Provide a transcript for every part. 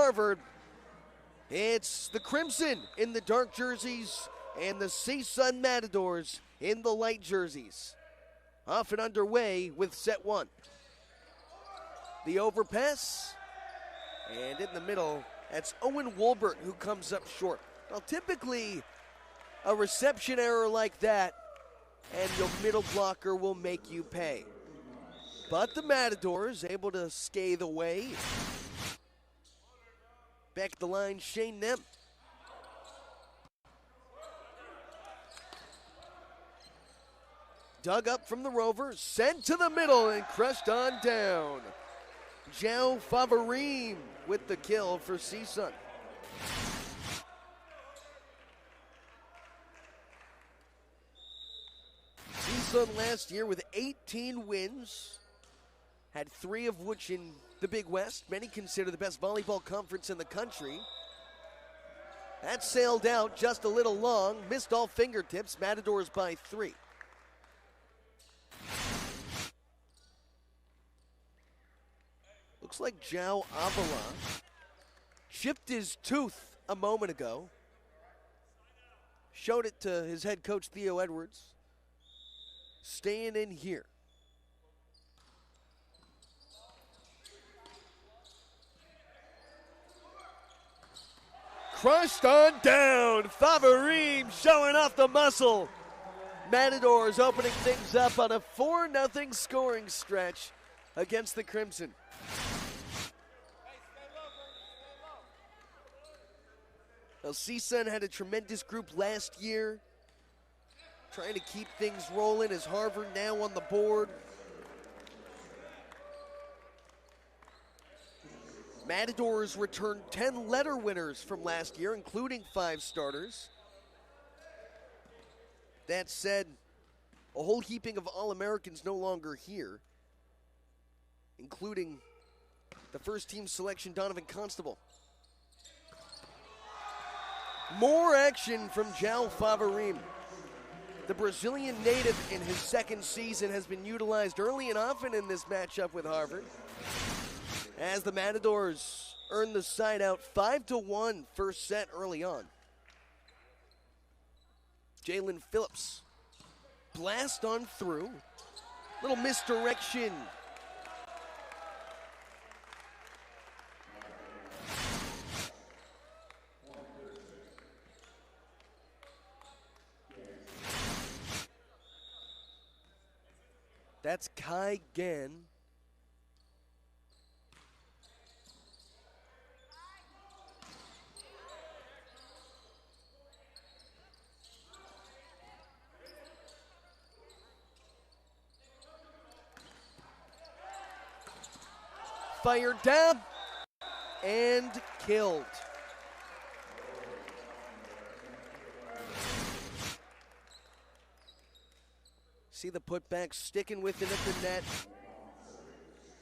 Harvard. It's the Crimson in the dark jerseys and the CSUN Matadors in the light jerseys. Off and underway with set one. The overpass, and in the middle, that's Owen Wolbert who comes up short. Now, typically, a reception error like that, and your middle blocker will make you pay. But the Matadors able to scathe away. Back the line, Shane Nem. Dug up from the rover, sent to the middle and crushed on down. Joe Favarim with the kill for CSUN. CSUN last year with 18 wins, had 3 of which in the Big West. Many consider the best volleyball conference in the country. That sailed out just a little long, missed all fingertips, Matadors by 3. Looks like João Avila chipped his tooth a moment ago. Showed it to his head coach, Theo Edwards. Staying in here. Crushed on down. Favarim showing off the muscle. Matadors opening things up on a 4-0 scoring stretch against the Crimson. Now, CSUN had a tremendous group last year, trying to keep things rolling as Harvard now on the board. Matadors returned 10 letter winners from last year, including 5 starters. That said, a whole heaping of All-Americans no longer here, including the first team selection, Donovan Constable. More action from João Favarim. The Brazilian native in his second season has been utilized early and often in this matchup with Harvard, as the Matadors earn the side out 5-1 first set early on. Jalen Phillips, blast on through, little misdirection. That's Kai Gan. Fired down and killed. See the putback sticking with it at the net.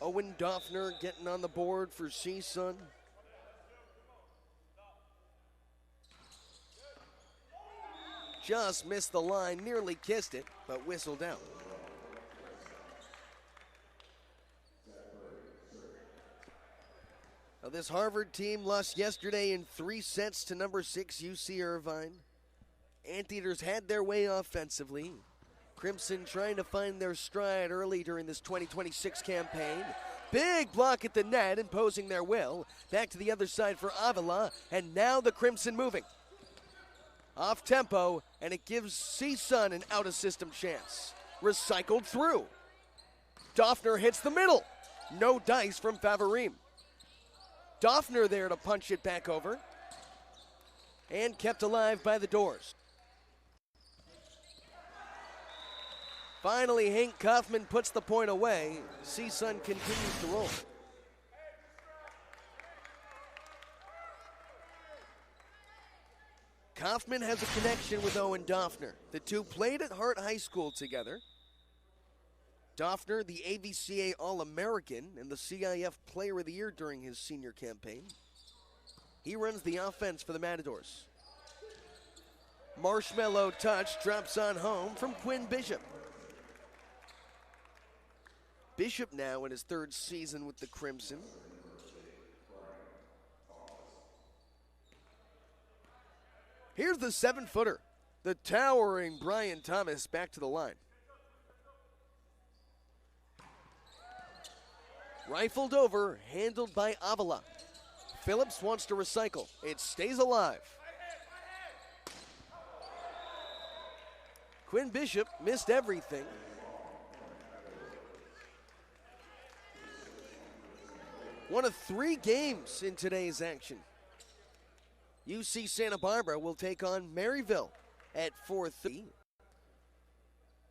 Owen Doffner getting on the board for CSUN. Just missed the line, nearly kissed it, but whistled out. Now this Harvard team lost yesterday in 3 sets to number 6 UC Irvine. Anteaters had their way offensively. Crimson trying to find their stride early during this 2026 campaign. Big block at the net, imposing their will. Back to the other side for Avila, and now the Crimson moving. Off tempo, and it gives CSUN an out-of-system chance. Recycled through. Doffner hits the middle. No dice from Favarim. Doffner there to punch it back over. And kept alive by the doors. Finally, Hank Kaufman puts the point away. CSUN continues to roll. Kaufman has a connection with Owen Doffner. The two played at Hart High School together. Doffner, the AVCA All-American and the CIF Player of the Year during his senior campaign. He runs the offense for the Matadors. Marshmallow touch drops on home from Quinn Bishop. Bishop now in his 3rd season with the Crimson. Here's the 7-footer. The towering Brian Thomas back to the line. Rifled over, handled by Avila. Phillips wants to recycle. It stays alive. Quinn Bishop missed everything. One of 3 games in today's action. UC Santa Barbara will take on Maryville at 4:30.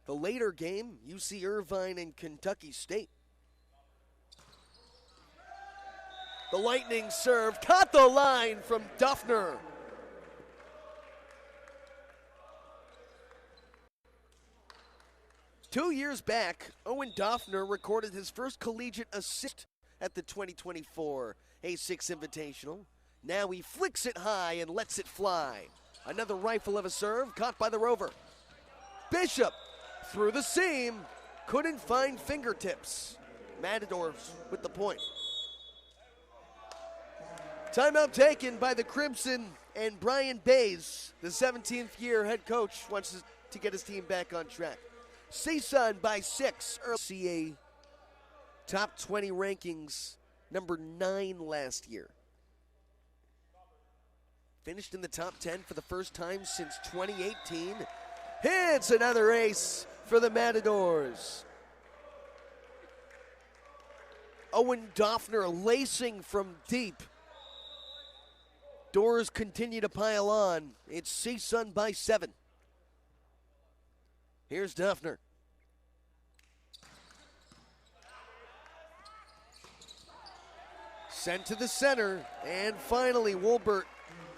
The later game, UC Irvine and Kentucky State. The Lightning serve, caught the line from Duffner. Two years back, Owen Duffner recorded his first collegiate assist at the 2024 A6 Invitational. Now he flicks it high and lets it fly. Another rifle of a serve, caught by the Rover. Bishop through the seam, couldn't find fingertips. Matadors with the point. Timeout taken by the Crimson, and Brian Bays, the 17th year head coach, wants to get his team back on track. CSUN by 6. CA top 20 rankings, number 9 last year. Finished in the top 10 for the first time since 2018. Hits another ace for the Matadors. Owen Duffner lacing from deep. Doors continue to pile on. It's CSUN by 7. Here's Duffner. Sent to the center, and finally Wolbert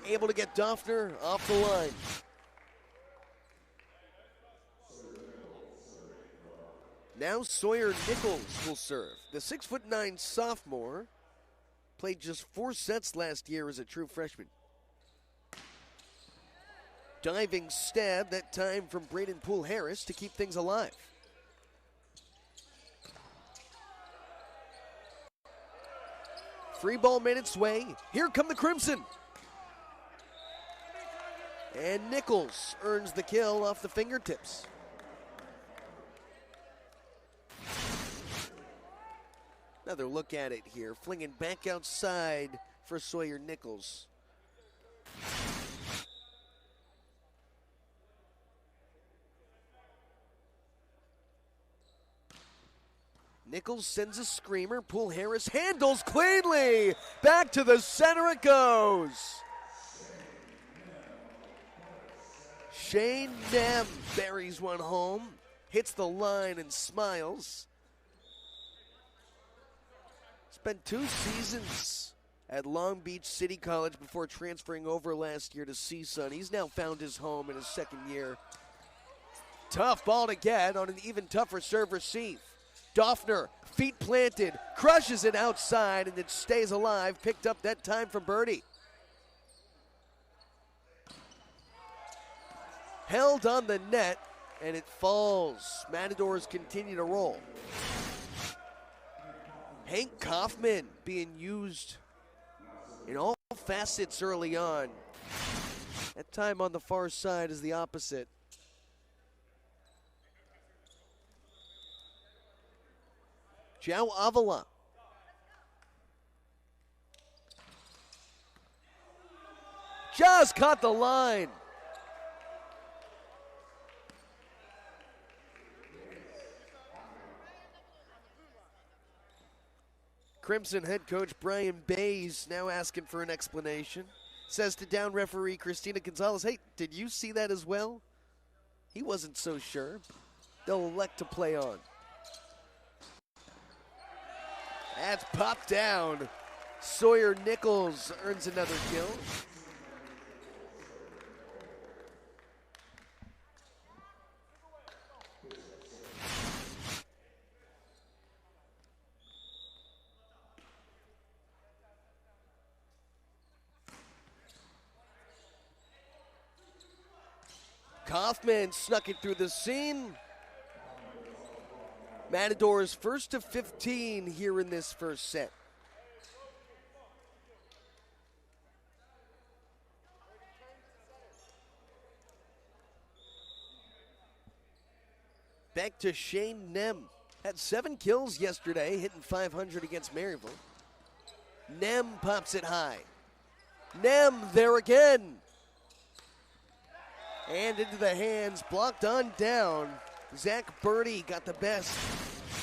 able to get Duffner off the line. Now Sawyer Nichols will serve. The 6'9" sophomore played just 4 sets last year as a true freshman. Diving stab, that time from Braden Poole Harris to keep things alive. Free ball made its way. Here come the Crimson. And Nichols earns the kill off the fingertips. Another look at it here. Flinging back outside for Sawyer Nichols. Nichols sends a screamer. Poole Harris handles cleanly. Back to the center it goes. Shane Nem buries one home. Hits the line and smiles. Spent 2 seasons at Long Beach City College before transferring over last year to CSUN. He's now found his home in his second year. Tough ball to get on an even tougher serve receive. Duffner, feet planted, crushes it outside, and it stays alive. Picked up that time from Birdie. Held on the net, and it falls. Matadors continue to roll. Hank Kaufman being used in all facets early on. That time on the far side is the opposite. João Avila. Just caught the line. Crimson head coach Brian Bays now asking for an explanation. Says to down referee Christina Gonzalez, hey, did you see that as well? He wasn't so sure. They'll elect to play on. That's popped down. Sawyer Nichols earns another kill. Kaufman snuck it through the seam. Matadors first to 15 here in this first set. Back to Shane Nem. Had 7 kills yesterday, hitting .500 against Maryville. Nem pops it high. Nem there again. And into the hands, blocked on down. Zach Birdie got the best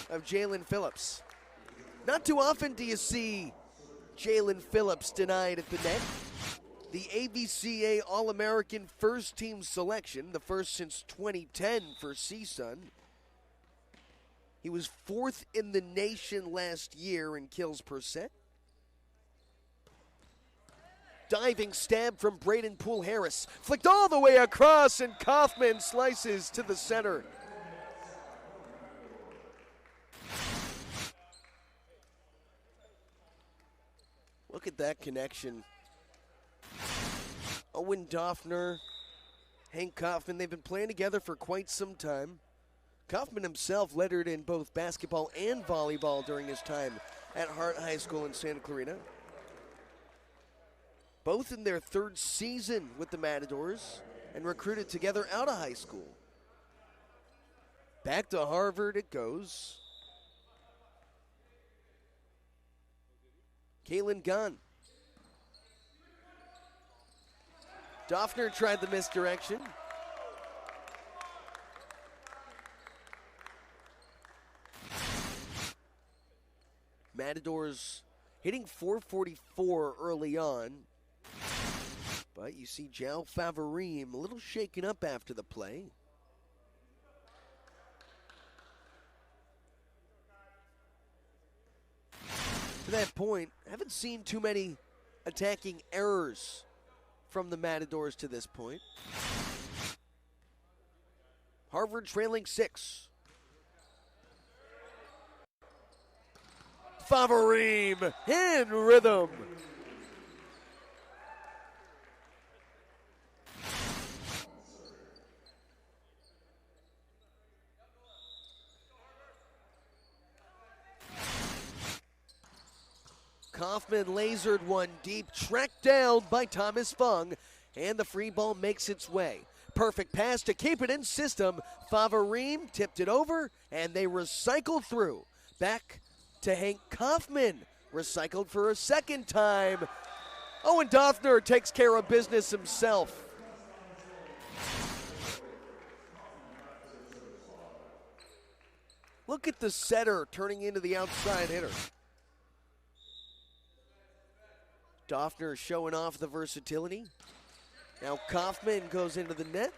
of Jalen Phillips. Not too often do you see Jalen Phillips denied at the net. The ABCA All-American first team selection, the first since 2010 for CSUN. He was 4th in the nation last year in kills per set. Diving stab from Braden Poole Harris. Flicked all the way across, and Kaufman slices to the center. Look at that connection. Owen Doffner, Hank Kaufman, they've been playing together for quite some time. Kaufman himself lettered in both basketball and volleyball during his time at Hart High School in Santa Clarita. Both in their 3rd season with the Matadors and recruited together out of high school. Back to Harvard it goes. Kalen Gunn. Doffner tried the misdirection. Matadors hitting .444 early on. But you see Jao Favorim a little shaken up after the play. To that point, I haven't seen too many attacking errors from the Matadors to this point. Harvard trailing 6. Favorim in rhythm. Kaufman lasered one deep, tracked down by Thomas Fung, and the free ball makes its way. Perfect pass to keep it in system. Favorim tipped it over, and they recycled through. Back to Hank Kaufman, recycled for a second time. Owen Doffner takes care of business himself. Look at the setter turning into the outside hitter. Doffner showing off the versatility. Now Kaufman goes into the net.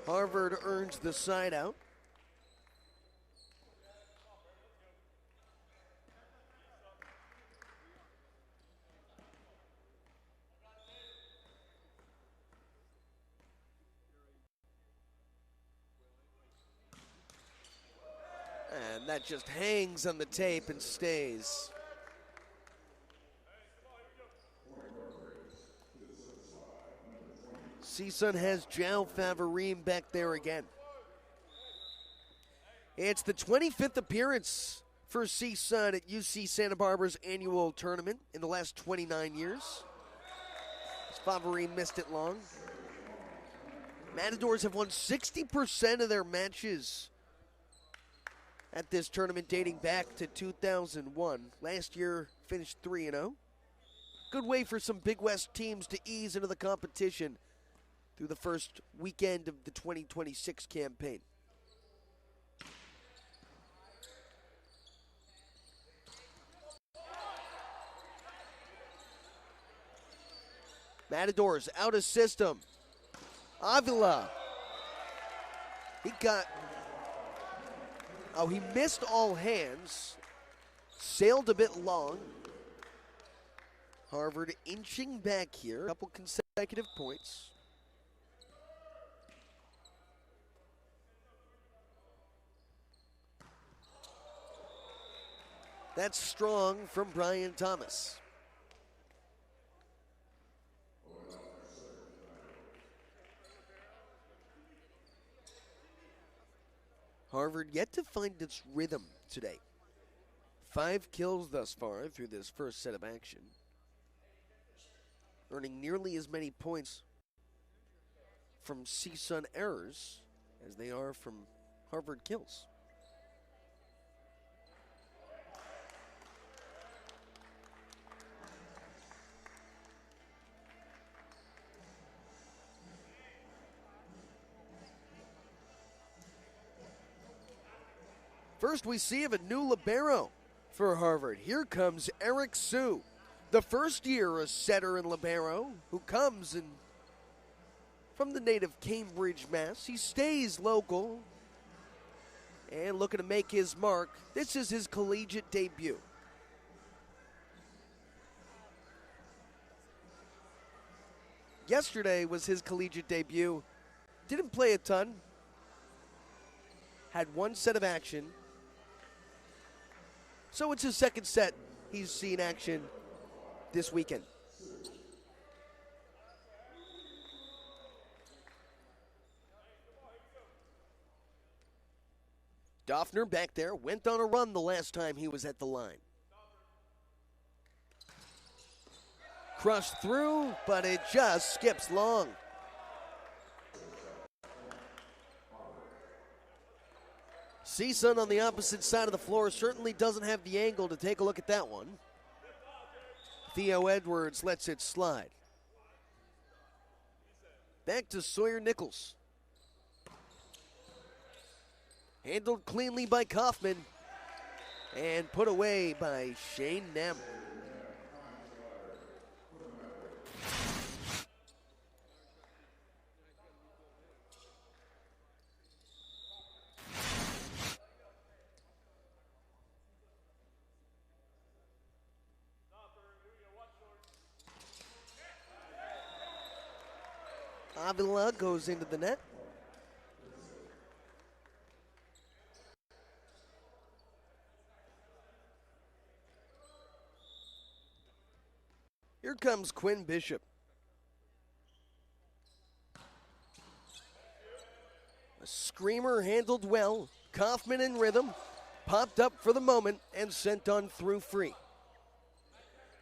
Harvard earns the side out. And that just hangs on the tape and stays. CSUN has Jao Favorim back there again. It's the 25th appearance for CSUN at UC Santa Barbara's annual tournament in the last 29 years. Favorim missed it long. Matadors have won 60% of their matches at this tournament dating back to 2001. Last year finished 3-0. Good way for some Big West teams to ease into the competition through the first weekend of the 2026 campaign. Matadors out of system. Avila. He missed all hands. Sailed a bit long. Harvard inching back here. A couple consecutive points. That's strong from Brian Thomas. Harvard yet to find its rhythm today. 5 kills thus far through this first set of action. Earning nearly as many points from CSUN errors as they are from Harvard kills. First we see of a new libero for Harvard. Here comes Eric Sue, the first year a setter and libero who comes from the native Cambridge, Mass. He stays local and looking to make his mark. This is his collegiate debut. Yesterday was his collegiate debut. Didn't play a ton. Had one set of action. So it's his second set he's seen action this weekend. Doffner back there, went on a run the last time he was at the line. Crushed through, but it just skips long. CSUN on the opposite side of the floor certainly doesn't have the angle to take a look at that one. Theo Edwards lets it slide. Back to Sawyer Nichols. Handled cleanly by Kaufman and put away by Shane Nem. Avila goes into the net. Here comes Quinn Bishop. A screamer handled well. Kaufman in rhythm. Popped up for the moment and sent on through free.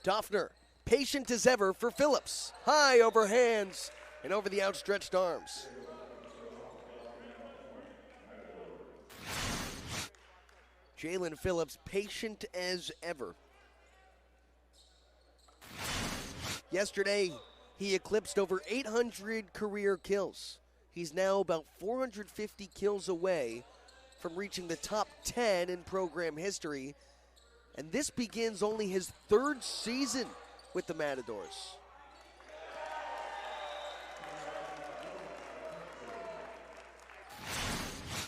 Doffner, patient as ever for Phillips. High over hands and over the outstretched arms. Jalen Phillips, patient as ever. Yesterday, he eclipsed over 800 career kills. He's now about 450 kills away from reaching the top 10 in program history. And this begins only his third season with the Matadors.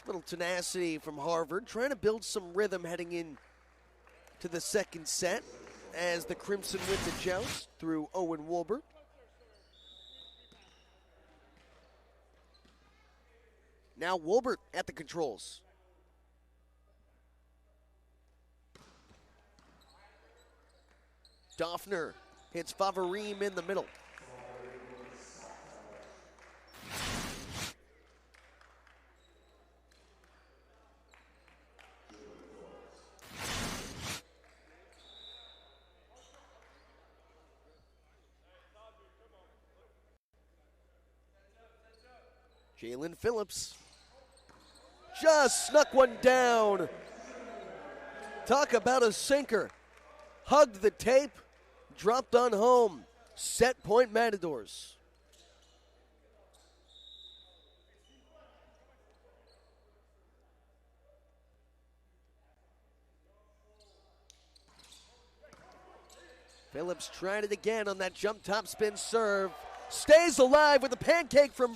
Little tenacity from Harvard, trying to build some rhythm heading in to the second set as the Crimson win the joust through Owen Wolbert. Now Wolbert at the controls. Doffner hits Favarim in the middle. Jalen Phillips just snuck one down. Talk about a sinker. Hugged the tape, dropped on home. Set point Matadors. Phillips tried it again on that jump top spin serve. Stays alive with a pancake from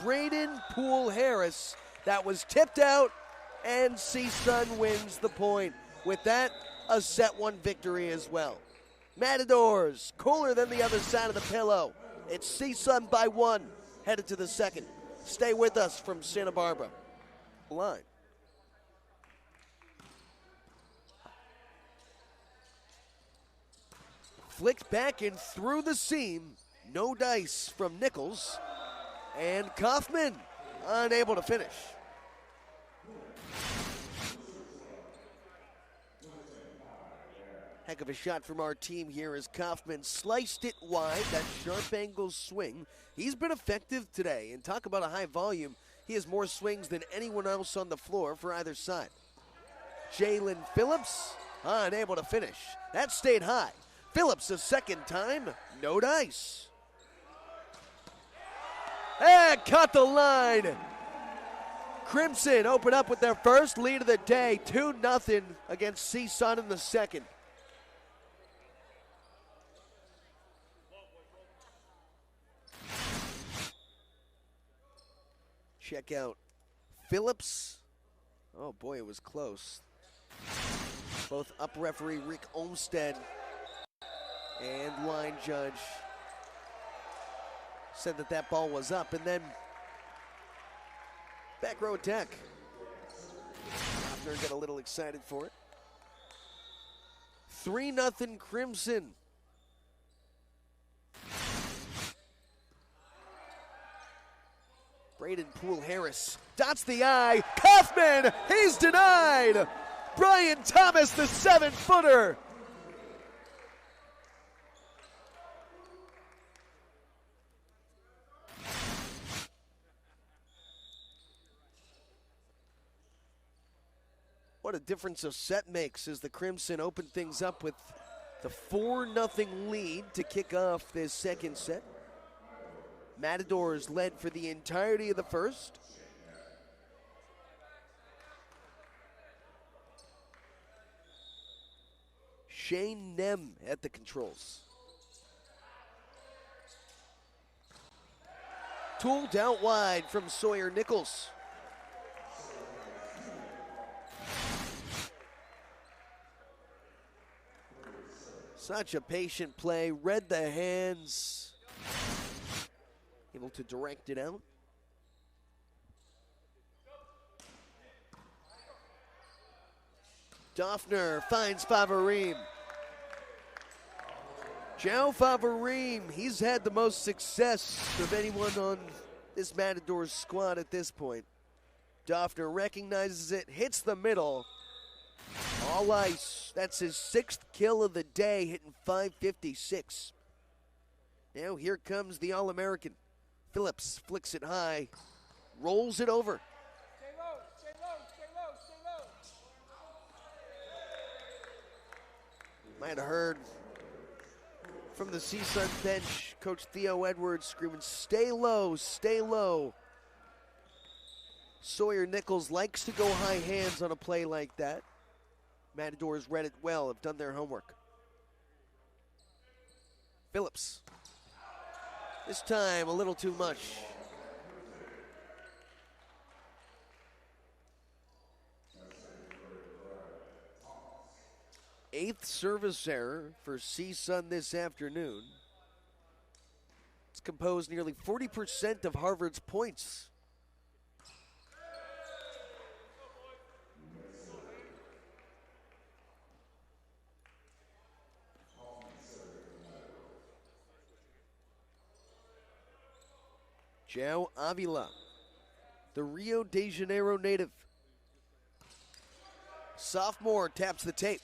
Braden Poole Harris. That was tipped out, and CSUN wins the point. With that, a set one victory as well. Matadors, cooler than the other side of the pillow. It's CSUN by one, headed to the second. Stay with us from Santa Barbara. Line. Flicked back and through the seam. No dice from Nichols. And Kaufman unable to finish. Heck of a shot from our team here as Kaufman sliced it wide, that sharp angle swing. He's been effective today, and talk about a high volume. He has more swings than anyone else on the floor for either side. Jalen Phillips, unable to finish. That stayed high. Phillips a second time, no dice. And cut the line. Crimson open up with their first lead of the day, 2-0 against CSUN in the second. Check out Phillips. Oh boy, it was close. Both up referee Rick Olmstead and line judge said that that ball was up, and then back row attack. Hofner got a little excited for it. 3-0 Crimson. Braden Poole-Harris dots the eye. Kaufman, he's denied. Brian Thomas, the 7-footer. What a difference a set makes as the Crimson open things up with the 4-0 lead to kick off this second set. Matadors led for the entirety of the first. Shane Nem at the controls. Tooled out wide from Sawyer Nichols. Such a patient play, read the hands. Able to direct it out. Doffner finds Favarim. Joe Favarim, he's had the most success of anyone on this Matadors squad at this point. Doffner recognizes it, hits the middle. All ice. That's his 6th kill of the day, hitting .556. Now here comes the All-American. Phillips flicks it high, rolls it over. Stay low, stay low, stay low, stay low. Might have heard from the CSUN bench, Coach Theo Edwards screaming, stay low, stay low. Sawyer Nichols likes to go high hands on a play like that. Matadors read it well, have done their homework. Phillips. This time, a little too much. Eighth service error for CSUN this afternoon. It's composed nearly 40% of Harvard's points. João Avila, the Rio de Janeiro native. Sophomore taps the tape.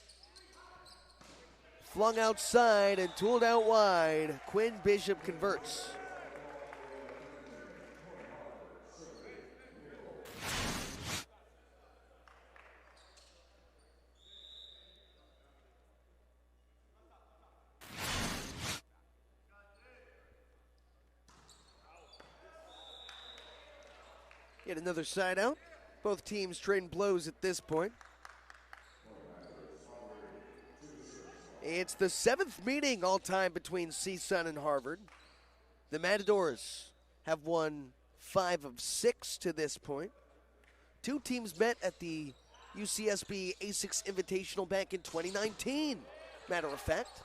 Flung outside and tooled out wide. Quinn Bishop converts. Yet another side out. Both teams trading blows at this point. It's the 7th meeting all time between CSUN and Harvard. The Matadors have won 5 of 6 to this point. Two teams met at the UCSB A6 Invitational back in 2019, matter of fact.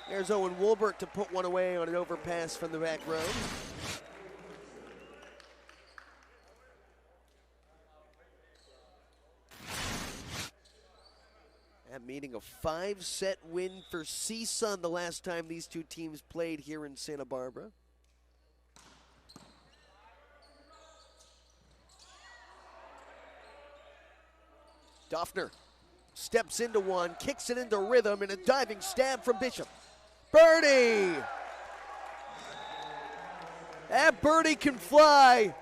There's Owen Woolbert to put one away on an overpass from the back row. That meeting a 5-set win for CSUN the last time these two teams played here in Santa Barbara. Doffner steps into one, kicks it into rhythm, and a diving stab from Bishop. Birdie! That birdie can fly.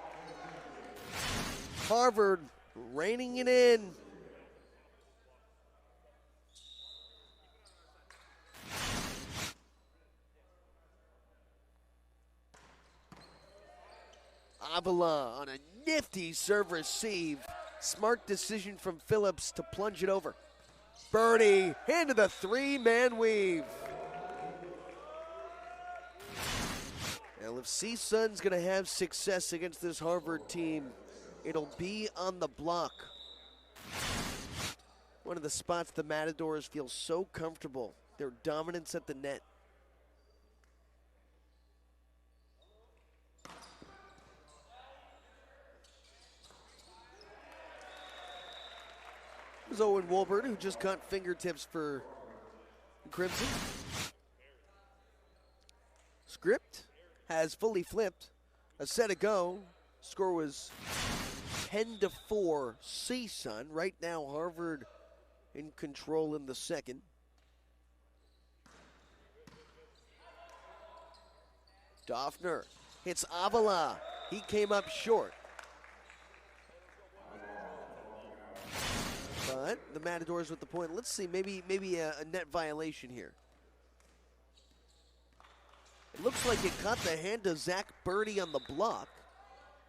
Harvard reining it in. Avila on a nifty serve receive. Smart decision from Phillips to plunge it over. Birdie into the three-man weave. Now if CSUN's going to have success against this Harvard team, it'll be on the block. One of the spots the Matadors feel so comfortable. Their dominance at the net. It was Owen Wolbert who just caught fingertips for Crimson. Script has fully flipped. A set ago. Score was 10-4 CSUN. Right now Harvard in control in the second. Doffner hits Avila. He came up short. But the Matadors with the point. Let's see, maybe a net violation here. It looks like it caught the hand of Zach Birdie on the block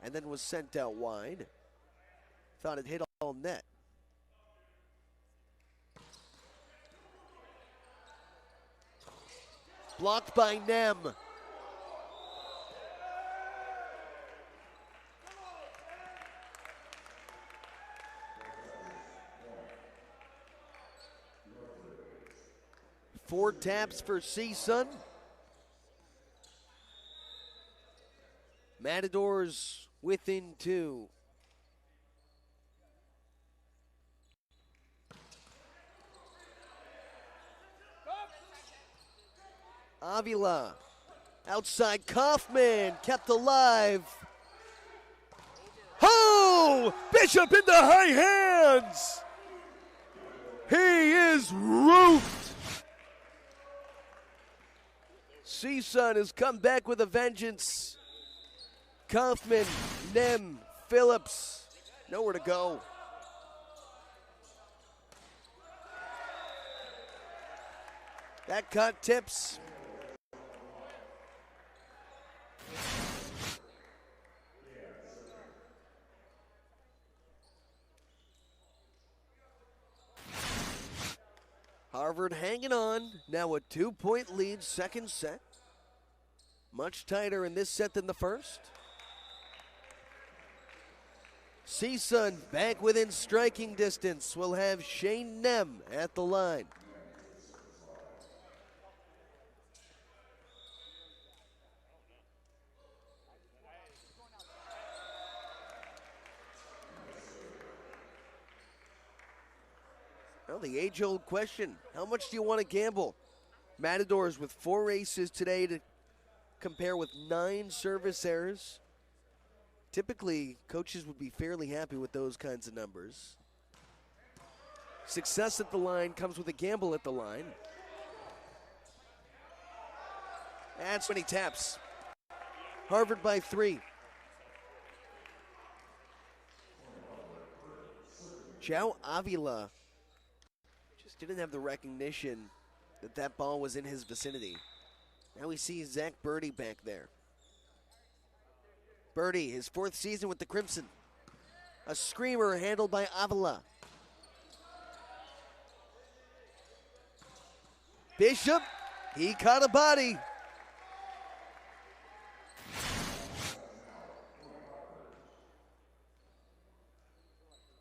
and then was sent out wide. Thought it hit all net. Blocked by Nem. Four taps for CSUN. Matadors within two. Avila, outside Kaufman, kept alive. Oh! Bishop in the high hands! He is roofed! CSUN has come back with a vengeance. Kaufman, Nem, Phillips, nowhere to go. That cut tips. Harvard hanging on, now a 2-point lead, second set. Much tighter in this set than the first. CSUN back within striking distance. We'll have Shane Nem at the line. Well, the age-old question, how much do you want to gamble? Matadors with 4 aces today to compare with 9 service errors. Typically, coaches would be fairly happy with those kinds of numbers. Success at the line comes with a gamble at the line. That's when he taps. Harvard by 3. João Avila just didn't have the recognition that that ball was in his vicinity. Now we see Zach Birdie back there. Birdie, his 4th season with the Crimson. A screamer handled by Avila. Bishop, he caught a body.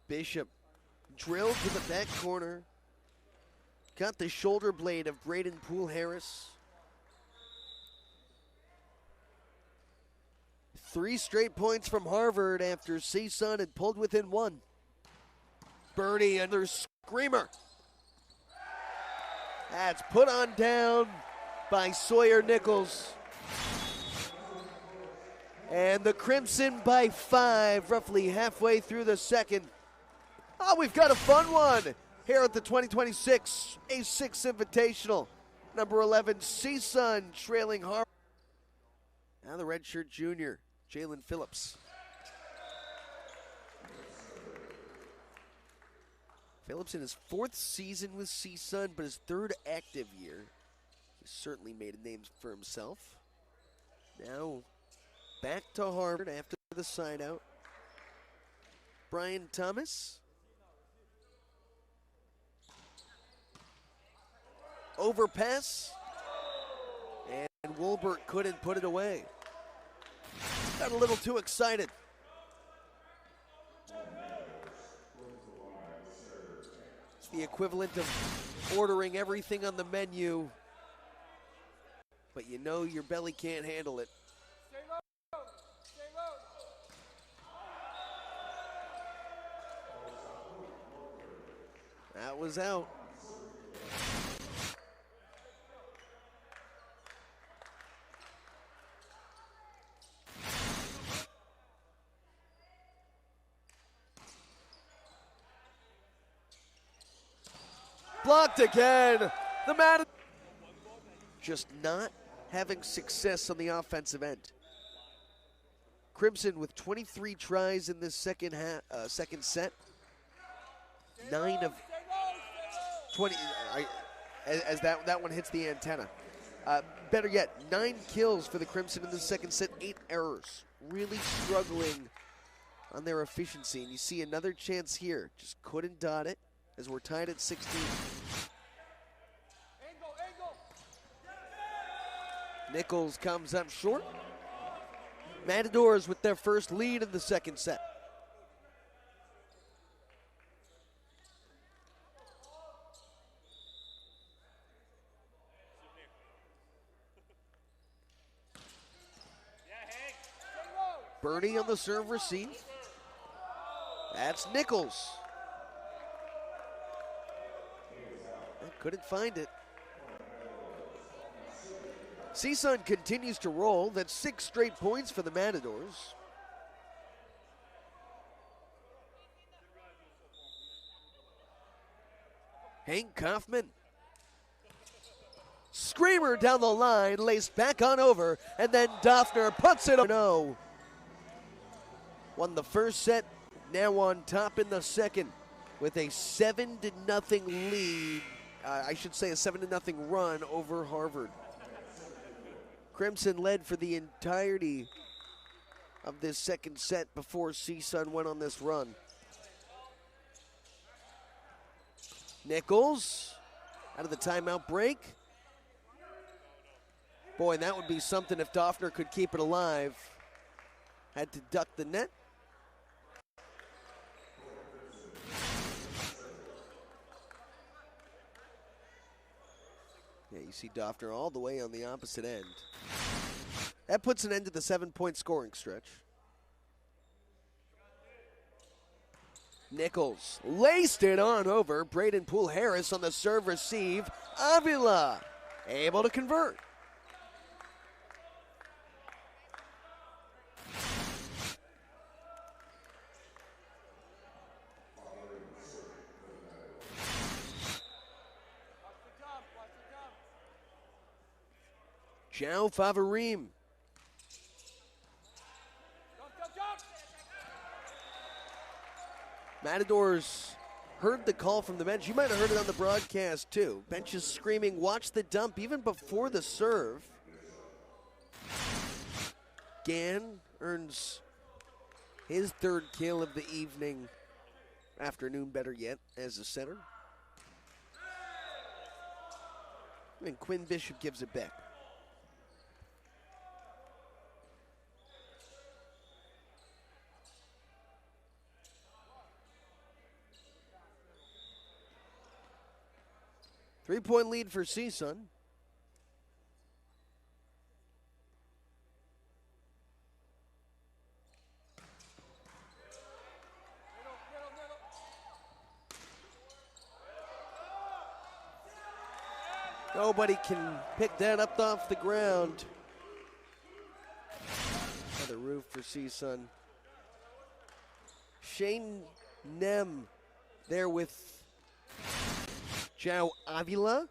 Bishop drilled to the back corner. Got the shoulder blade of Braden Poole-Harris. 3 straight points from Harvard after CSUN had pulled within 1. Birdie, another screamer. That's put on down by Sawyer Nichols. And the Crimson by 5, roughly halfway through the second. Oh, we've got a fun one here at the 2026 A6 Invitational. Number 11, CSUN trailing Harvard. Now the redshirt junior, Jalen Phillips. Phillips in his 4th season with CSUN, but his 3rd active year. He certainly made a name for himself. Now back to Harvard after the side out. Brian Thomas. Overpass. And Wolbert couldn't put it away. Got a little too excited. It's the equivalent of ordering everything on the menu, but you know your belly can't handle it. Stay low. Stay low. That was out. Blocked again. The man just not having success on the offensive end. Crimson with 23 tries in this second set. 9 of 20. As that one hits the antenna. Better yet, 9 kills for the Crimson in the second set. 8 errors. Really struggling on their efficiency. And you see another chance here. Just couldn't dot it as we're tied at 16. Nichols comes up short. Matadors with their first lead in the second set. Birdie on the serve receive. That's Nichols. Couldn't find it. CSUN continues to roll. That's 6 straight points for the Matadors. Hank Kaufman. Screamer down the line, laced back on over, and then Doffner puts it 0. Won the first set, now on top in the second with a 7-0 lead. I should say a 7-0 run over Harvard. Crimson led for the entirety of this second set before CSUN went on this run. Nichols out of the timeout break. Boy, that would be something if Doffner could keep it alive. Had to duck the net. Yeah, you see Doffner all the way on the opposite end. That puts an end to the 7-point scoring stretch. Nichols laced it on over. Braden Poole Harris on the serve receive. Avila able to convert. Joe Favarim. Matadors heard the call from the bench. You might have heard it on the broadcast too. Bench is screaming, watch the dump, even before the serve. Gann earns his 3rd kill of the evening, afternoon better yet, as a center. And Quinn Bishop gives it back. Three-point lead for CSUN. Nobody can pick that up off the ground. Another roof for CSUN. Shane Nem there with João Avila.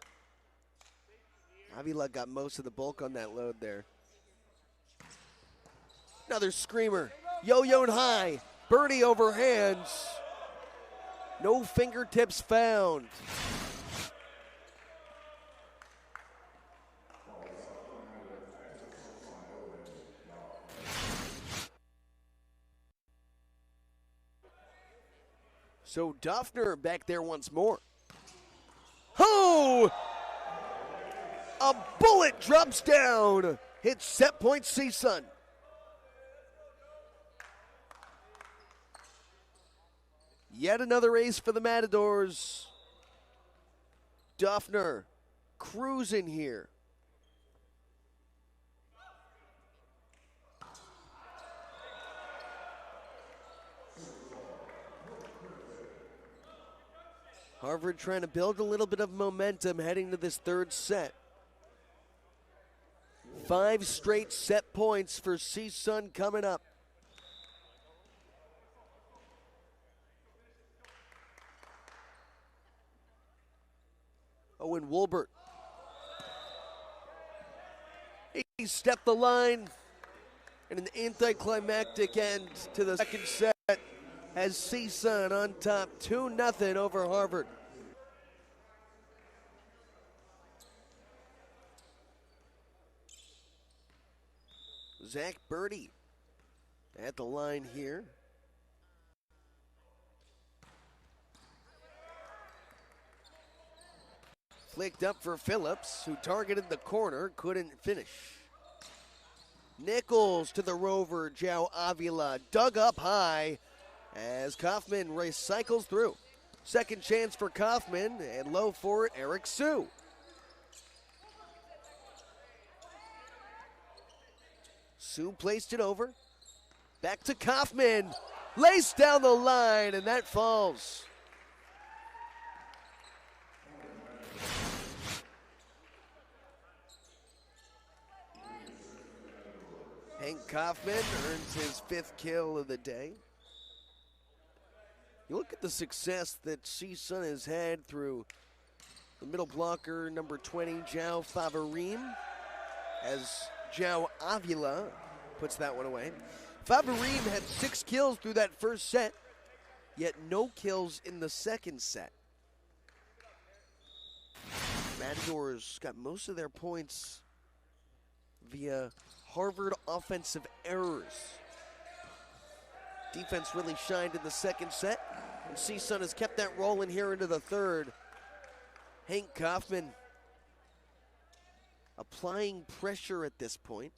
Avila got most of the bulk on that load there. Another screamer. Yo-yoed high. Birdie over hands. No fingertips found. So Duffner back there once more. Oh! A bullet drops down. Hits set point CSUN. Yet another ace for the Matadors. Duffner cruising here. Harvard trying to build a little bit of momentum heading to this third set. 5 straight set points for CSUN coming up. Owen Wolbert. He stepped the line in an anticlimactic end to the second set as CSUN on top 2-0 over Harvard. Zach Birdie at the line here. Flicked up for Phillips, who targeted the corner, couldn't finish. Nichols to the rover, João Avila, dug up high as Kaufman recycles through. Second chance for Kaufman, and low for it, Eric Sue. Sue placed it over. Back to Kaufman. Laced down the line, and that falls. Hank Kaufman earns his 5th kill of the day. You look at the success that CSUN has had through the middle blocker, number 20, João Favarim, as João Avila puts that one away. Favarim had 6 kills through that first set, yet no kills in the second set. Matadors got most of their points via Harvard offensive errors. Defense really shined in the second set, and CSUN has kept that rolling here into the third. Hank Kaufman applying pressure at this point.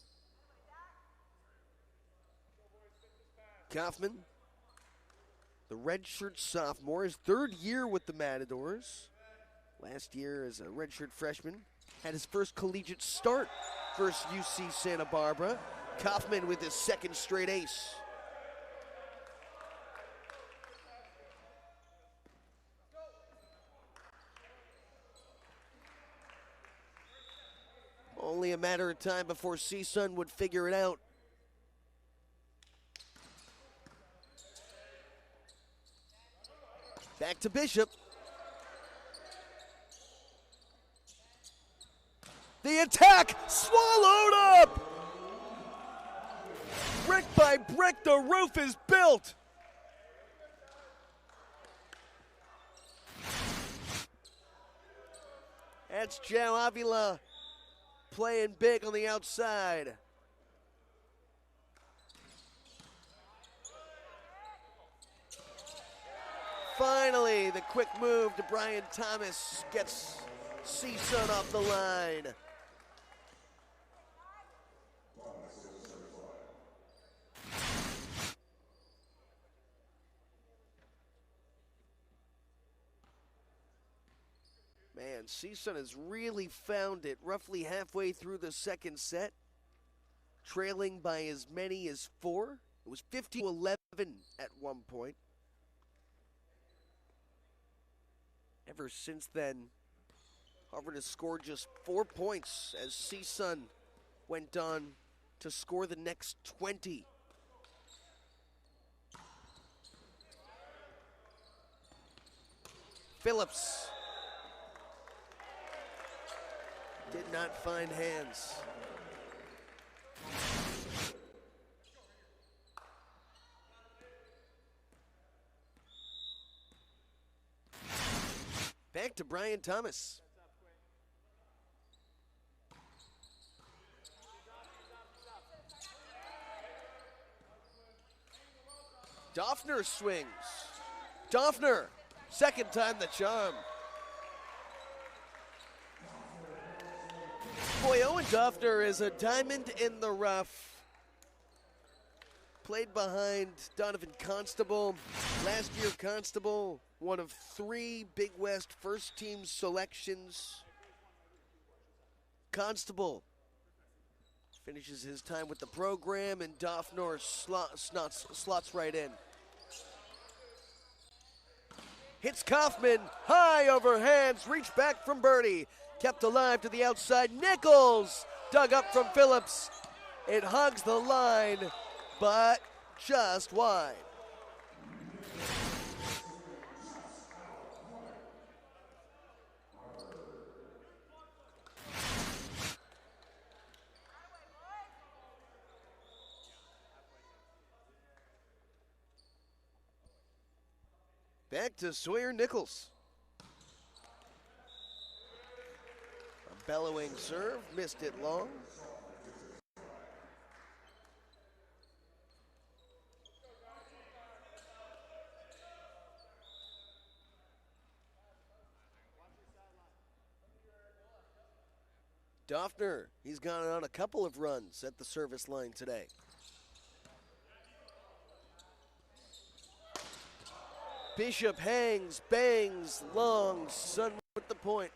Kaufman, the redshirt sophomore, his 3rd year with the Matadors. Last year as a redshirt freshman, had his first collegiate start versus UC Santa Barbara. Kaufman with his 2nd straight ace. Only a matter of time before CSUN would figure it out. Back to Bishop. The attack swallowed up! Brick by brick, the roof is built. That's João Avila playing big on the outside. Finally, the quick move to Brian Thomas gets CSUN off the line. Man, CSUN has really found it roughly halfway through the second set, trailing by as many as 4. It was 15-11 at one point. Ever since then, Harvard has scored just 4 points as CSUN went on to score the next 20. Phillips did not find hands. back to Brian Thomas. Doffner swings. Doffner, second time the charm. Boy, Owen Doffner is a diamond in the rough. Played behind Donovan Constable. Last year, Constable, one of 3 Big West first-team selections. Constable finishes his time with the program, and Doffner slots right in. Hits Kaufman, high over hands, reached back from Birdie. Kept alive to the outside. Nichols dug up from Phillips. It hugs the line, but just wide. Back to Sawyer Nichols. A bellowing serve, missed it long. Doffner, he's gone on a couple of runs at the service line today. Bishop hangs, bangs, long, Sun with the point.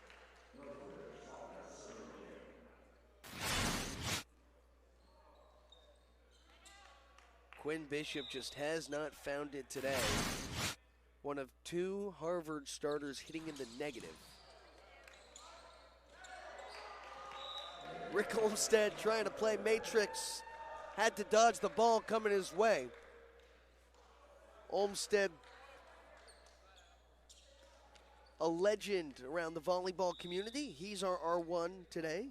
Quinn Bishop just has not found it today. One of 2 Harvard starters hitting in the negative. Rick Olmstead trying to play matrix. Had to dodge the ball coming his way. Olmstead, a legend around the volleyball community. He's our R1 today.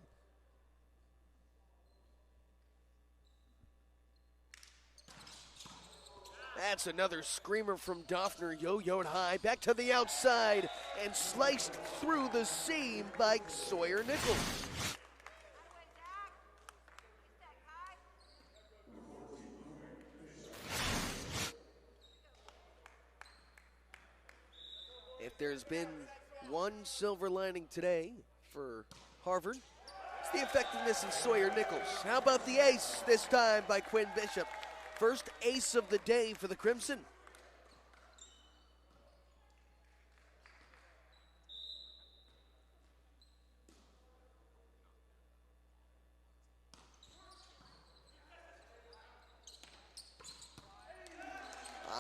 That's another screamer from Doffner, yo-yoed high, back to the outside, and sliced through the seam by Sawyer Nichols. If there's been one silver lining today for Harvard, it's the effectiveness of Sawyer Nichols. How about the ace this time by Quinn Bishop? First ace of the day for the Crimson.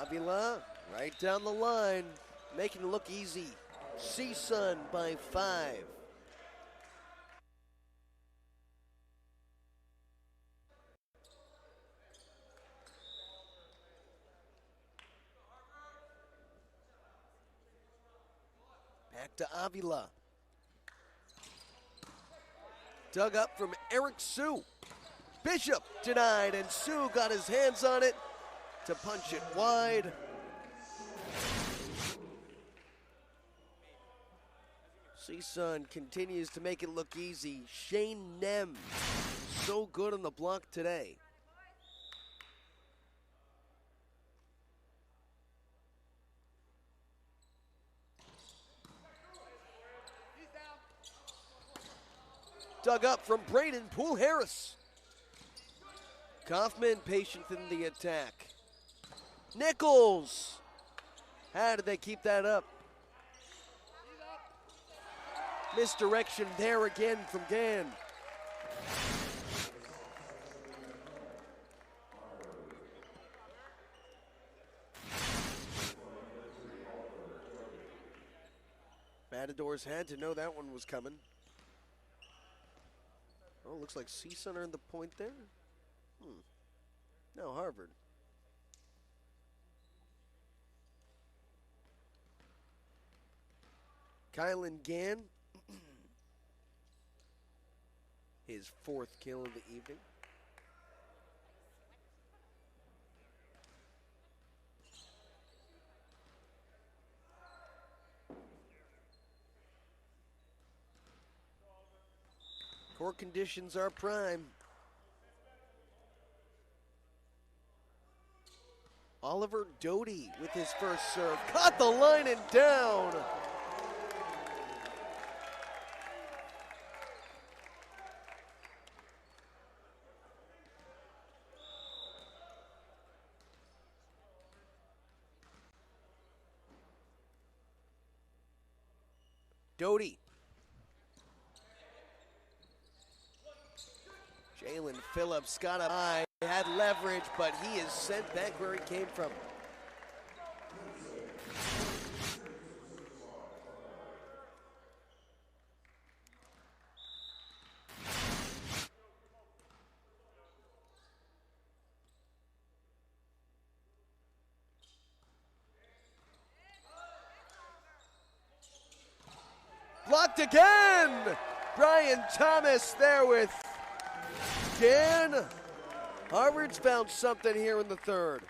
Avila right down the line, making it look easy. C-Sun by 5. Back to Avila. Dug up from Eric Sue. Bishop denied, and Sue got his hands on it to punch it wide. C-Sun continues to make it look easy. Shane Nem, so good on the block today. Dug up from Braden Poole Harris. Kaufman patient in the attack. Nichols. How did they keep that up? Misdirection there again from Gann. Matadors had to know that one was coming. Oh, looks like C-Sun earned the point there. No, Harvard. Kylan Gann, his 4th kill of the evening. Court conditions are prime. Oliver Doty with his first serve. Caught the line and down. Doty. Jalen Phillips got a high, had leverage, but he is sent back where he came from. Blocked again! Brian Thomas there with Dan. Harvard's found something here in the third.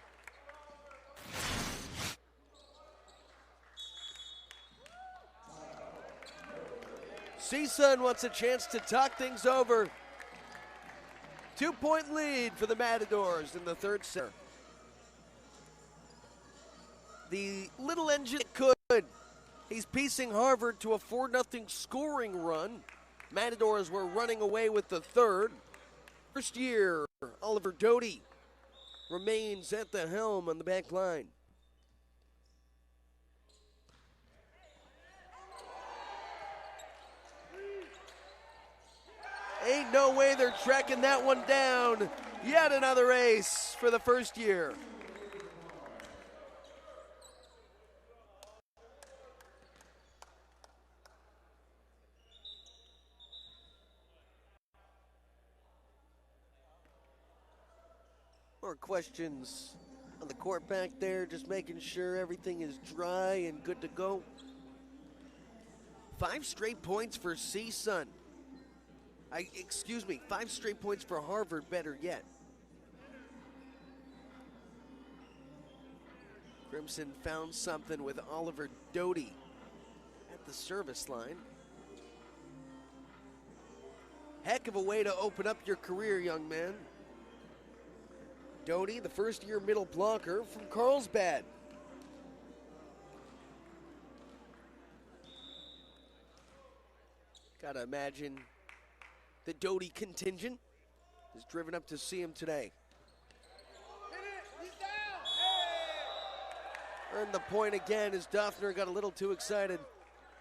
CSUN wants a chance to talk things over. 2-point lead for the Matadors in the third set. The little engine could. He's piecing Harvard to a 4-0 scoring run. Matadors were running away with the third. First year, Oliver Doty remains at the helm on the back line. Ain't no way they're tracking that one down. Yet another ace for the first year. More questions on the court back there, just making sure everything is dry and good to go. 5 straight points for CSUN. 5 straight points for Harvard, better yet. Crimson found something with Oliver Doty at the service line. Heck of a way to open up your career, young man. Doty, the first-year middle blocker from Carlsbad. Gotta imagine the Doty contingent is driven up to see him today. Earned the point again as Duffner got a little too excited.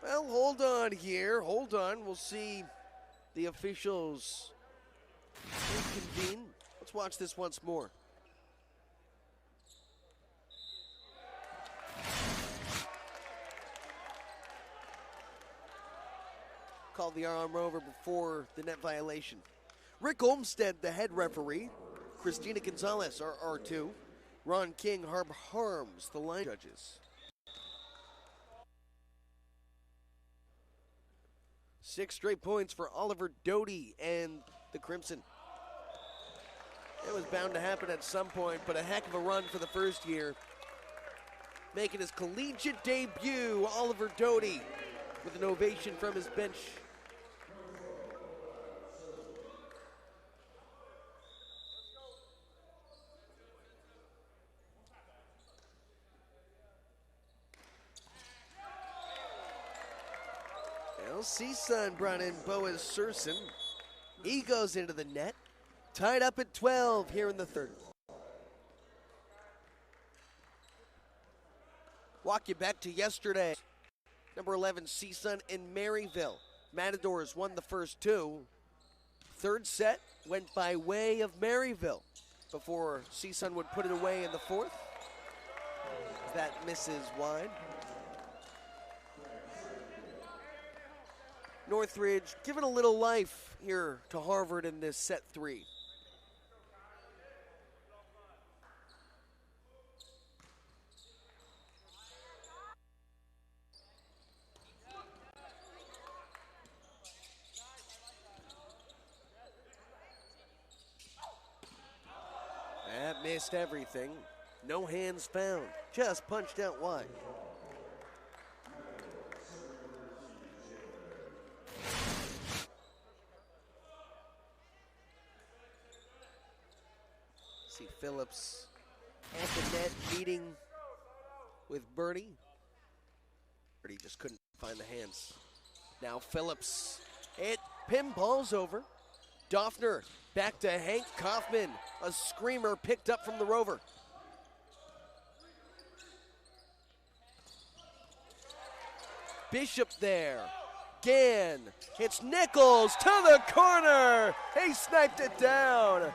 Well, hold on here. Hold on. We'll see the officials reconvene. Let's watch this once more. Called the arm over before the net violation. Rick Olmstead, the head referee. Christina Gonzalez, our R2. Ron King, Harb Harms, the line judges. 6 straight points for Oliver Doty and the Crimson. It was bound to happen at some point, but a heck of a run for the first year. Making his collegiate debut, Oliver Doty, with an ovation from his bench. CSUN brought in Boaz Surson. He goes into the net. Tied up at 12 here in the third. Walk you back to yesterday. Number 11, CSUN in Maryville. Matadors won the first 2. Third set went by way of Maryville before CSUN would put it away in the fourth. That misses wide. Northridge giving a little life here to Harvard in this set 3. That missed everything. No hands found. Just punched out wide. See Phillips at the net meeting with Birdie. Birdie just couldn't find the hands. Now Phillips, it pinballs over. Doffner back to Hank Kaufman. A screamer picked up from the Rover. Bishop there. Gann hits Nichols to the corner. He sniped it down.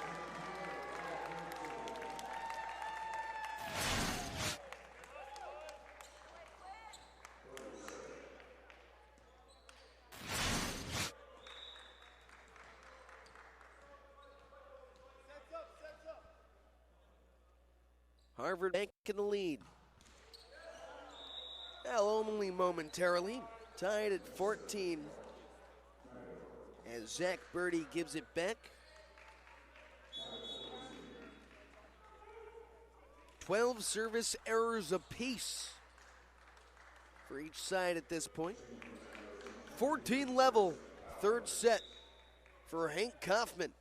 Harvard back in the lead. Well, only momentarily. Tied at 14. As Zach Birdie gives it back. 12 service errors apiece for each side at this point. 14 level, third set for Hank Kaufman.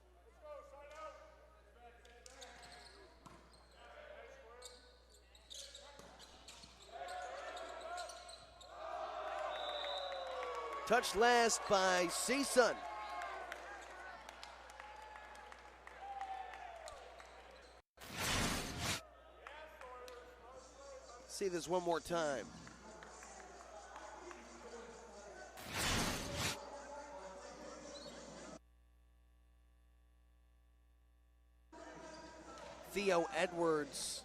Touched last by CSUN. See this one more time. Theo Edwards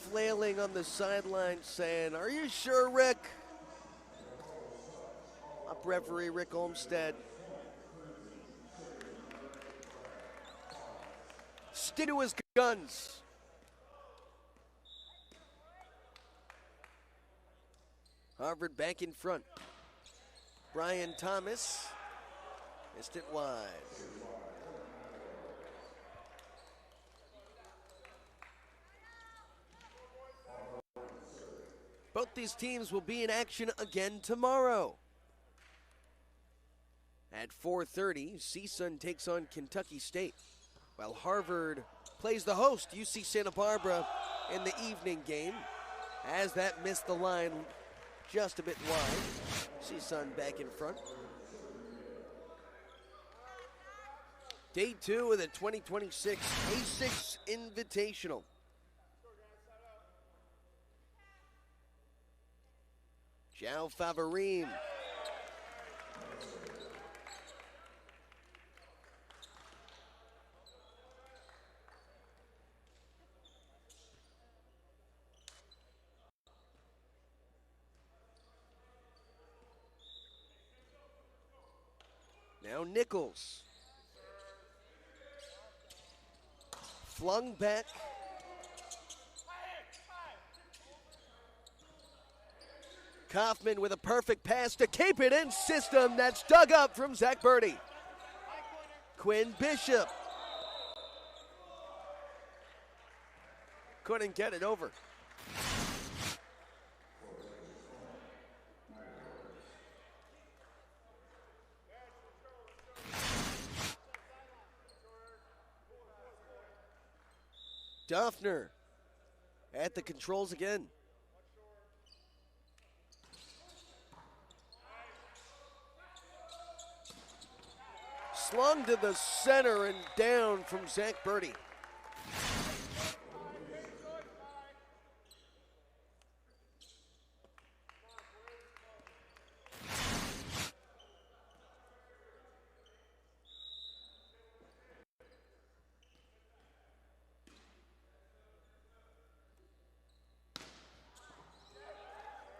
flailing on the sideline saying, "Are you sure, Rick?" Up referee Rick Olmstead. Stick to his guns. Harvard back in front. Brian Thomas missed it wide. Both these teams will be in action again tomorrow. At 4:30, CSUN takes on Kentucky State, while Harvard plays the host, UC Santa Barbara, in the evening game. As that missed the line just a bit wide. CSUN back in front. Day 2 of the 2026 A6 Invitational. João Favarim. Now Nichols. Flung back. Kaufman with a perfect pass to keep it in system. That's dug up from Zach Birdie. Quinn Bishop. Couldn't get it over. Doffner at the controls again. Slung to the center and down from Zach Birdie.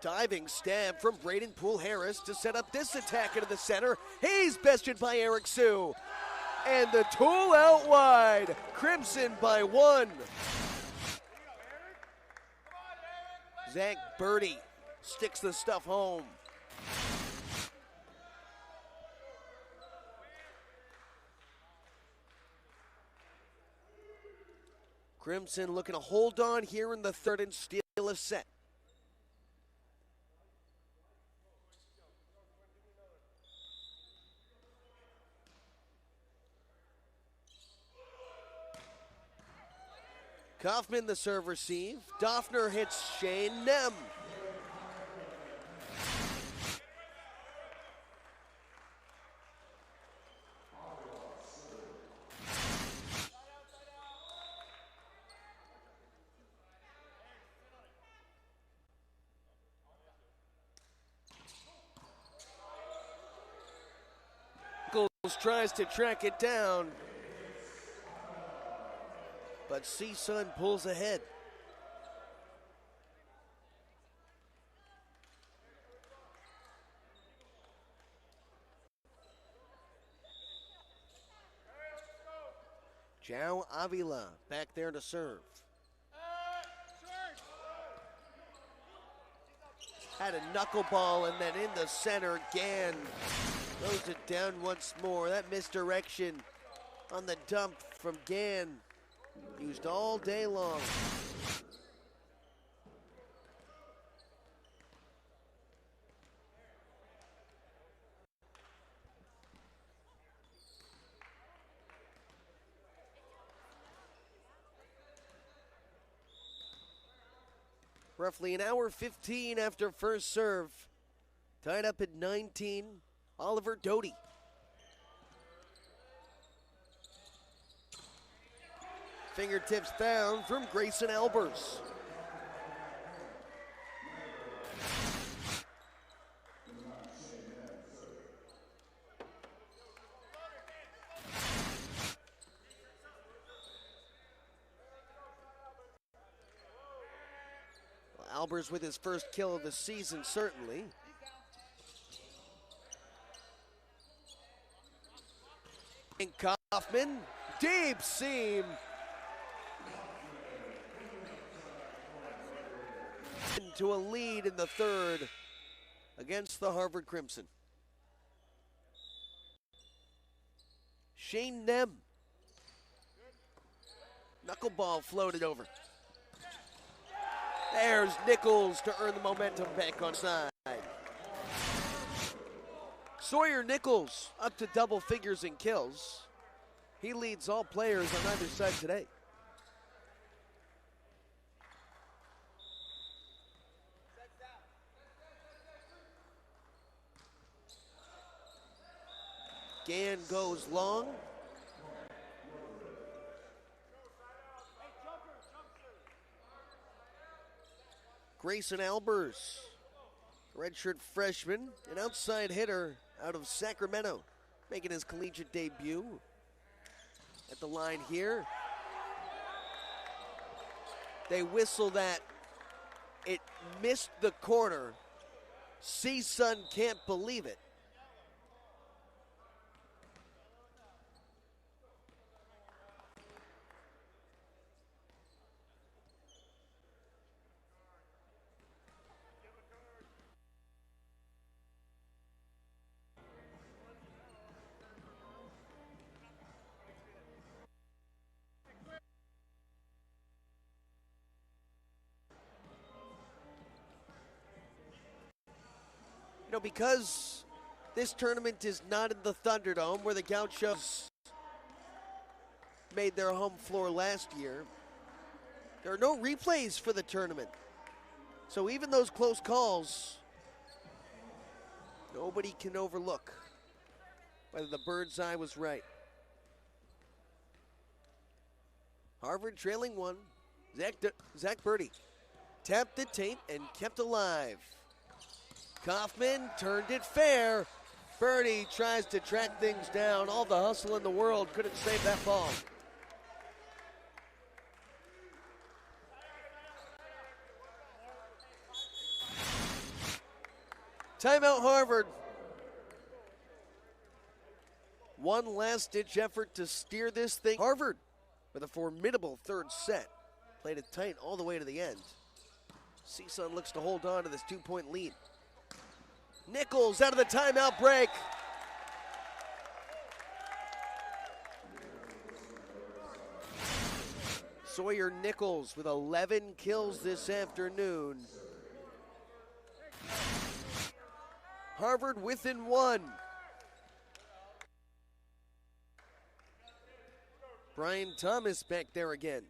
Diving stab from Braden Poole Harris to set up this attack into the center. He's bested by Eric Sue. And the tool out wide. Crimson by 1. Zach Birdie sticks the stuff home. Crimson looking to hold on here in the third and steal a set. Kaufman the serve receive. Doffner hits Shane Nem. Nichols tries to track it down, but CSUN pulls ahead. João Avila back there to serve. Had a knuckleball, and then in the center, Gann throws it down once more. That misdirection on the dump from Gann, used all day long. Roughly an hour 15 after first serve. Tied up at 19, Oliver Doty. Fingertips down from Grayson Albers. Albers with his first kill of the season, certainly. And Kaufman, deep seam. Into a lead in the third against the Harvard Crimson. Shane Nem. Knuckleball floated over. There's Nichols to earn the momentum back on side. Sawyer Nichols up to double figures in kills. He leads all players on either side today. Gann goes long. Grayson Albers, redshirt freshman, an outside hitter out of Sacramento, making his collegiate debut. At the line here, they whistle that it missed the corner. CSUN can't believe it. Because this tournament is not in the Thunderdome where the Gauchos made their home floor last year, there are no replays for the tournament. So even those close calls, nobody can overlook whether the bird's eye was right. Harvard trailing one. Zach Birdie tapped the tape and kept alive. Kaufman turned it fair. Birdie tries to track things down. All the hustle in the world couldn't save that ball. Timeout Harvard. One last-ditch effort to steer this thing. Harvard with a formidable third set. Played it tight all the way to the end. CSUN looks to hold on to this 2-point lead. Nichols out of the timeout break. Sawyer Nichols with 11 kills this afternoon. Harvard within one. Brian Thomas back there again.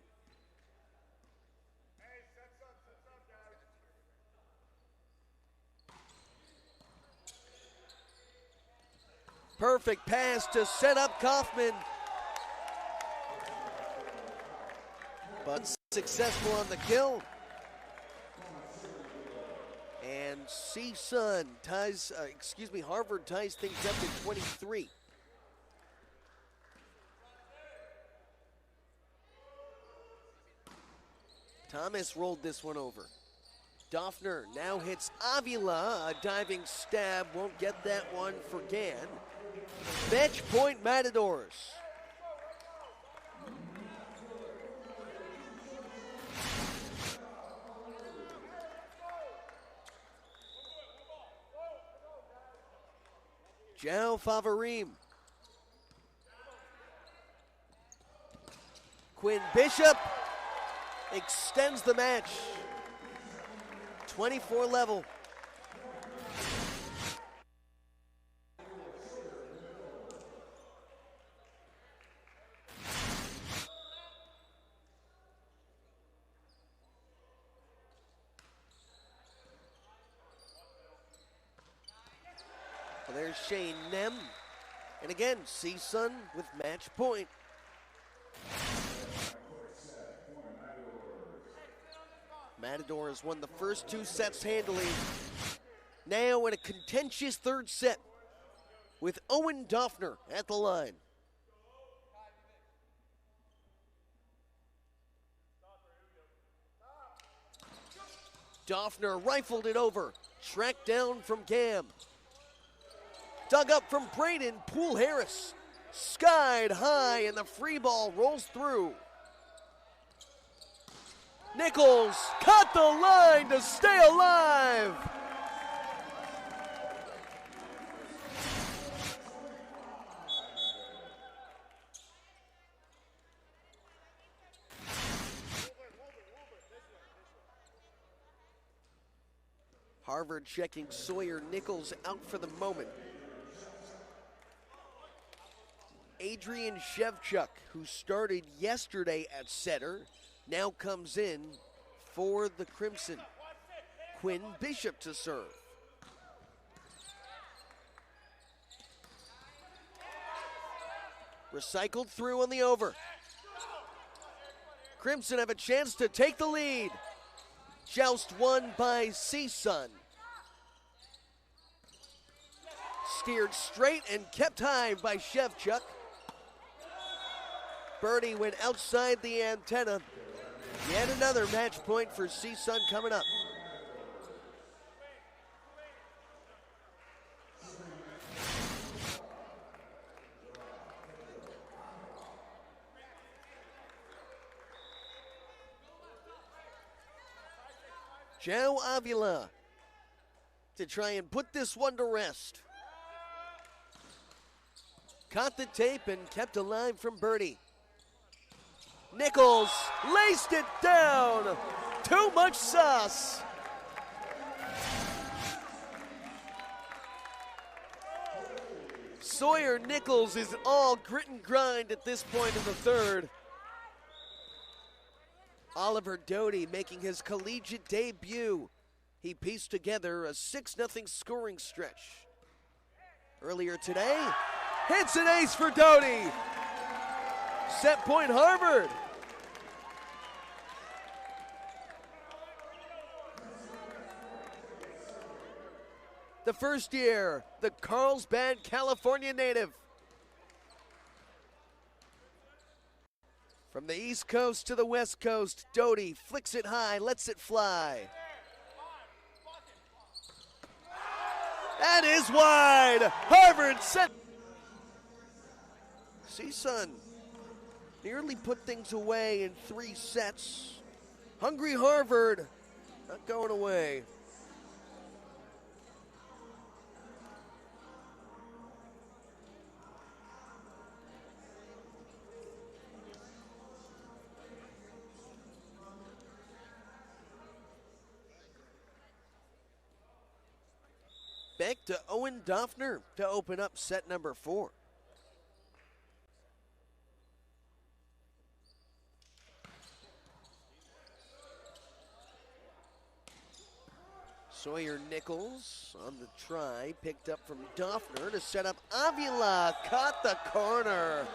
Perfect pass to set up Kaufman. But successful on the kill. And Harvard ties things up at 23. Thomas rolled this one over. Doffner now hits Avila. A diving stab, won't get that one for Gann. Match point Matadors. Joe Favarim. Quinn Bishop extends the match. 24 level. Well, there's Shane Nem. And again, CSUN with match point. Matadors won the first 2 sets handily. Now in a contentious third set with Owen Doffner at the line. Doffner rifled it over, tracked down from Gam. Dug up from Braden Poole Harris. Skied high and the free ball rolls through. Nichols cut the line to stay alive. Harvard checking Sawyer Nichols out for the moment. Adrian Shevchuk, who started yesterday at setter, now comes in for the Crimson. Quinn Bishop to serve. Recycled through on the over. Crimson have a chance to take the lead. Joust won by CSUN. Steered straight and kept high by Shevchuk. Birdie went outside the antenna. Yet another match point for CSUN coming up. Joe Avila to try and put this one to rest. Caught the tape and kept alive from birdie. Nichols laced it down. Too much sauce. Sawyer Nichols is all grit and grind at this point in the third. Oliver Doty making his collegiate debut. He pieced together a 6-0 scoring stretch. Earlier today, hits an ace for Doty. Set point Harvard. The first year, the Carlsbad, California native. From the East Coast to the West Coast, Doty flicks it high, lets it fly. That is wide. Harvard set. CSUN nearly put things away in 3 sets. Hungry Harvard not going away. Back to Owen Doffner to open up set number 4. Sawyer Nichols on the try, picked up from Doffner to set up Avila, caught the corner.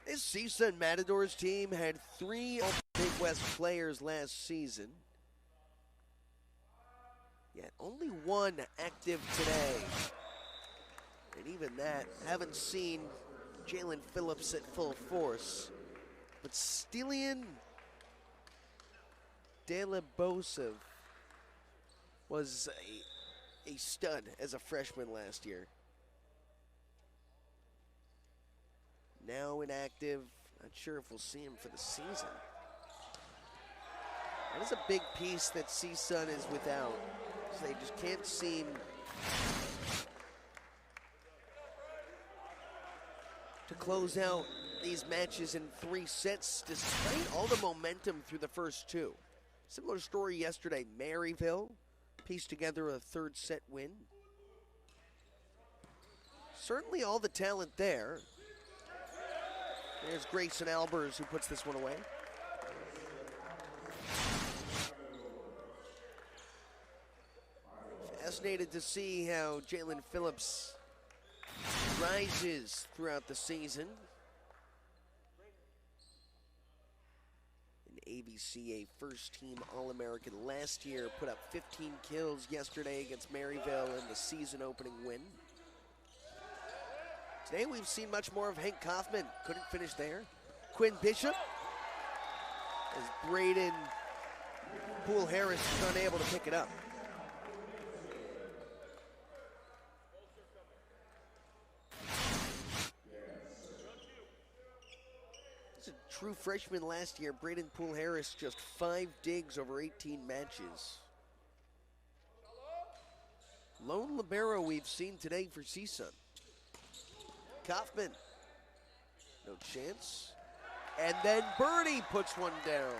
This CSUN Matadors team had 3 Big West players last season, yet only 1 active today. And even that, haven't seen Jalen Phillips at full force. But Stilian Delebosev was a stud as a freshman last year. Now inactive, not sure if we'll see him for the season. That is a big piece that CSUN is without. So they just can't seem to close out these matches in 3 sets despite all the momentum through the first 2. Similar story yesterday. Maryville pieced together a 3rd set win. Certainly all the talent there. There's Grayson Albers who puts this one away. Fascinated to see how Jalen Phillips rises throughout the season. An ABCA first-team All-American last year, put up 15 kills yesterday against Maryville in the season-opening win. Today we've seen much more of Hank Kaufman. Couldn't finish there. Quinn Bishop, as Braden Poole Harris is unable to pick it up. This is a true freshman last year. Braden Poole Harris, just 5 digs over 18 matches. Lone libero we've seen today for CSUN. Kaufman, no chance. And then Birdie puts one down.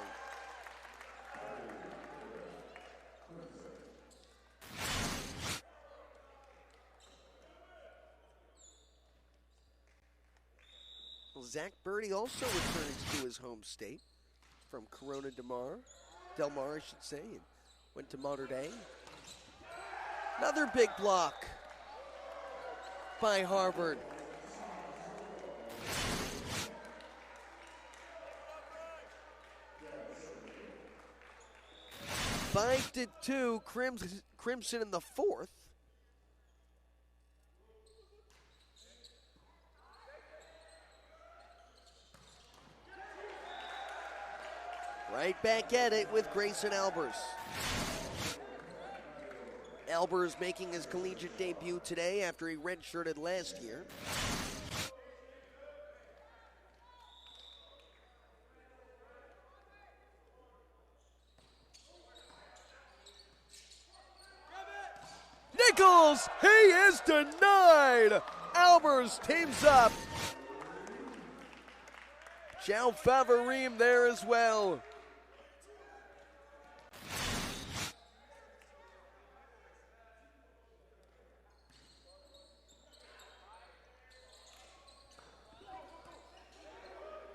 Well, Zach Birdie also returns to his home state from Corona Del Mar, I should say, and went to Mater Dei. Another big block by Harvard. 5-2, Crimson in the 4th. Right back at it with Grayson Albers. Albers making his collegiate debut today after he redshirted last year. Nichols, he is denied. Albers teams up. João Favarim there as well.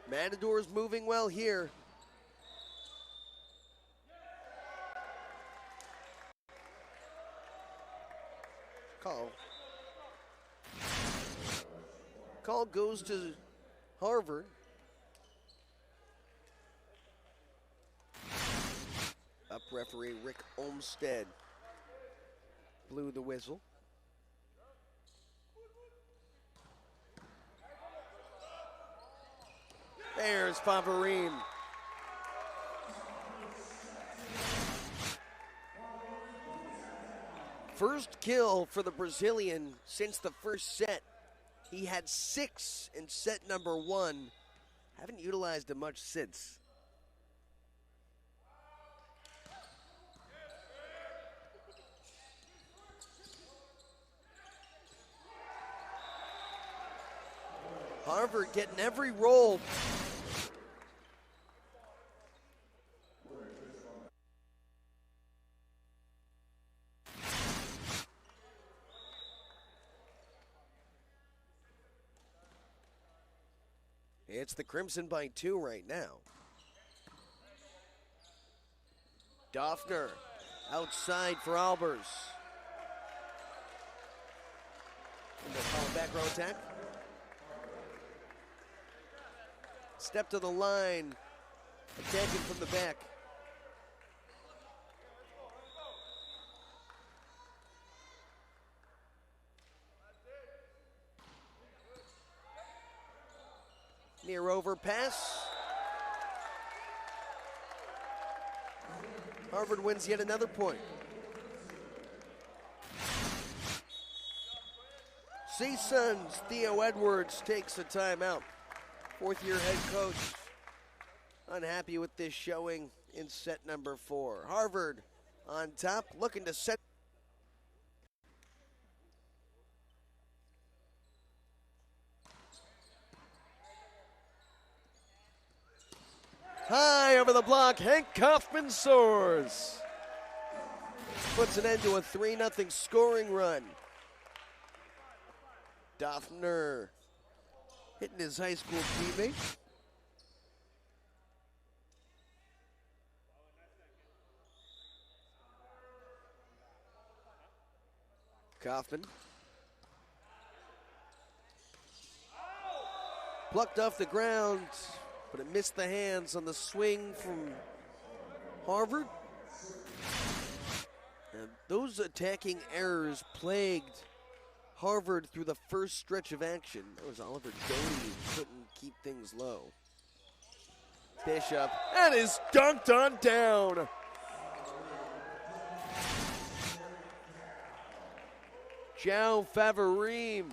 Matadors moving well here. Call goes to Harvard. Up referee Rick Olmstead blew the whistle. There's Favarim. First kill for the Brazilian since the first set. He had 6 in set number 1. Haven't utilized him much since. Harvard getting every roll. It's the Crimson by 2 right now. Doffner outside for Albers. And they'll call a back row attack. Step to the line, attacking from the back. Near overpass. Harvard wins yet another point. CSUN's Theo Edwards takes a timeout. Fourth-year head coach unhappy with this showing in set number 4. Harvard on top, looking to set. High over the block, Hank Kaufman soars. Puts an end to a 3-0 scoring run. Doffner hitting his high school teammate. Kaufman. Plucked off the ground, but it missed the hands on the swing from Harvard. And those attacking errors plagued Harvard through the first stretch of action. That was Oliver Doty who couldn't keep things low. Bishop, and is dunked on down. João Favarim.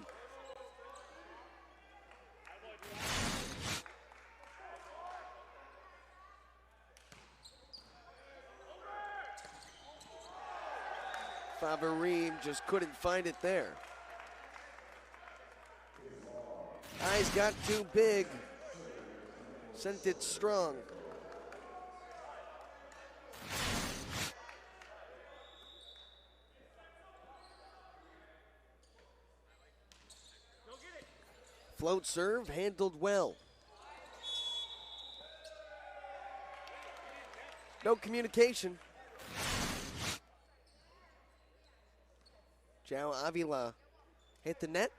Favarim just couldn't find it there. Eyes got too big. Sent it strong. Float serve handled well. No communication. João Avila hit the net.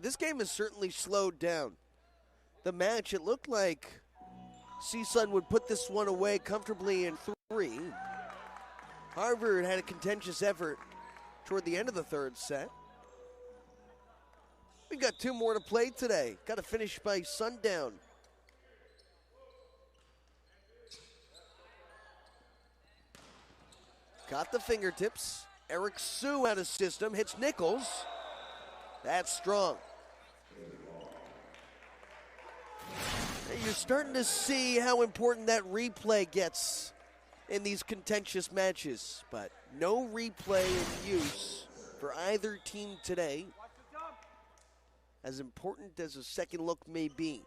This game has certainly slowed down. The match, it looked like CSUN would put this one away comfortably in 3. Harvard had a contentious effort toward the end of the third set. We got 2 more to play today. Got to finish by sundown. Got the fingertips. Eric Sue out of system, hits Nichols. That's strong. You're starting to see how important that replay gets in these contentious matches, but no replay in use for either team today, as important as a second look may be.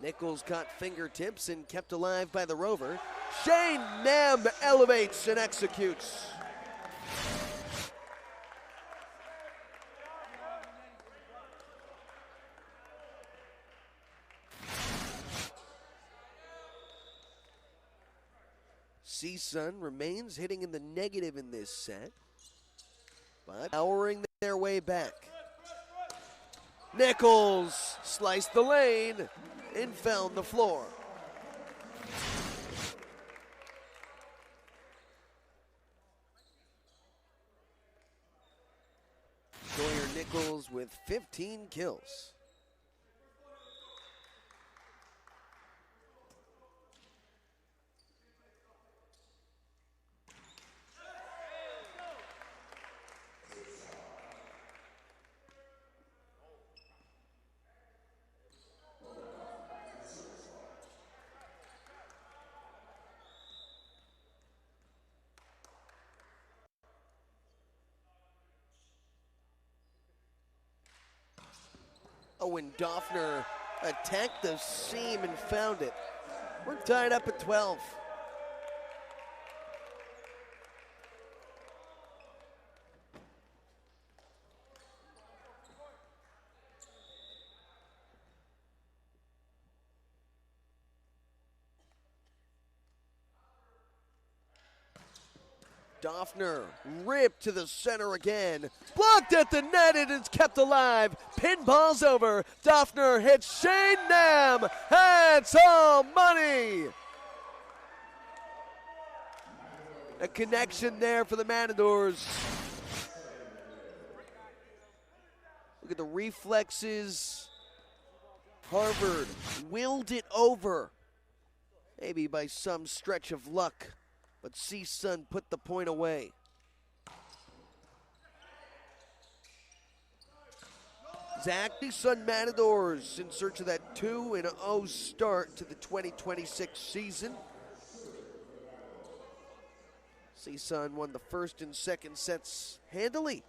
Nichols caught fingertips and kept alive by the Rover. Shane Nem elevates and executes. CSUN remains hitting in the negative in this set, but powering their way back. Nichols sliced the lane and found the floor. Sawyer Nichols with 15 kills. Owen Doffner attacked the seam and found it. We're tied up at 12. Doffner ripped to the center again. Blocked at the net, and it's kept alive. Pinball's over. Doffner hits Shane Nam. That's all money. A connection there for the Matadors. Look at the reflexes. Harvard willed it over. Maybe by some stretch of luck. But C-Sun put the point away. Zach, C-Sun Matadors in search of that 2-0 start to the 2026 season. C-Sun won the first and second sets handily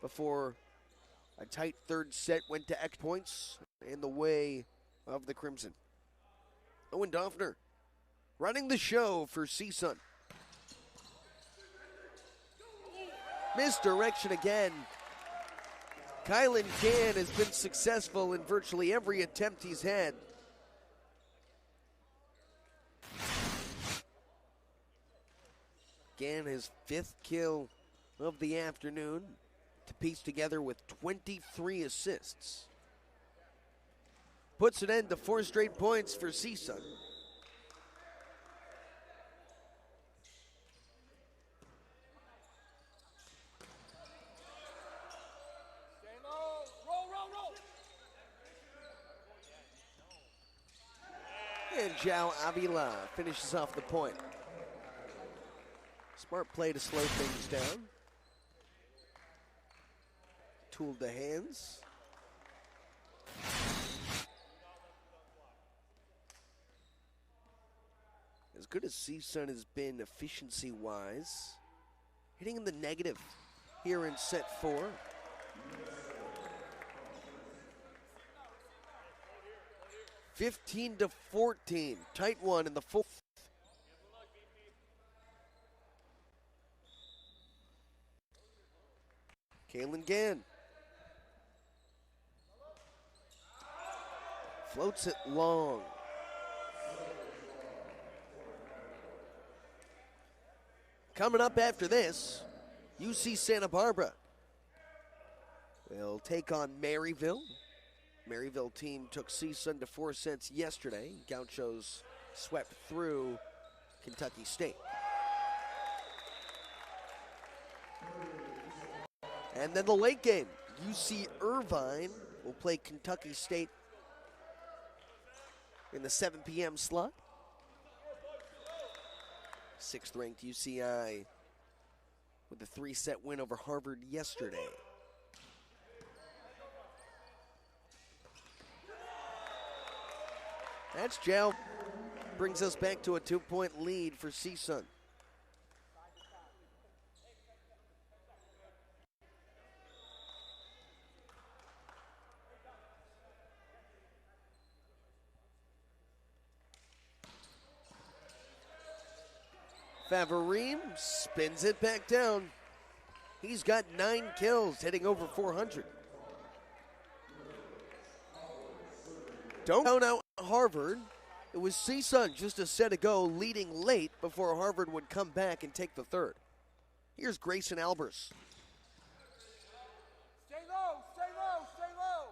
before a tight third set went to extra points in the way of the Crimson. Owen Doffner running the show for C-Sun. Misdirection again. Kylan Gann has been successful in virtually every attempt he's had. Gann his 5th kill of the afternoon to piece together with 23 assists. Puts an end to 4 straight points for C-Sun. And João Avila finishes off the point. Smart play to slow things down. Tooled the hands. As good as C-Sun has been efficiency-wise, hitting in the negative here in set 4. (15-14), tight one in the 4th. Kylan Gann floats it long. Coming up after this, UC Santa Barbara will take on Maryville. Maryville team took C-Sun to 4 sets yesterday. Gauchos swept through Kentucky State. And then the late game, UC Irvine will play Kentucky State in the 7 p.m. slot. 6th-ranked UCI with a 3-set win over Harvard yesterday. That's João. Brings us back to a 2-point lead for C-Sun. Favarim spins it back down. He's got 9 kills, hitting over 400. Don't count out Harvard. It was C-Sun just a set ago leading late before Harvard would come back and take the third. Here's Grayson Albers. Stay low, stay low, stay low.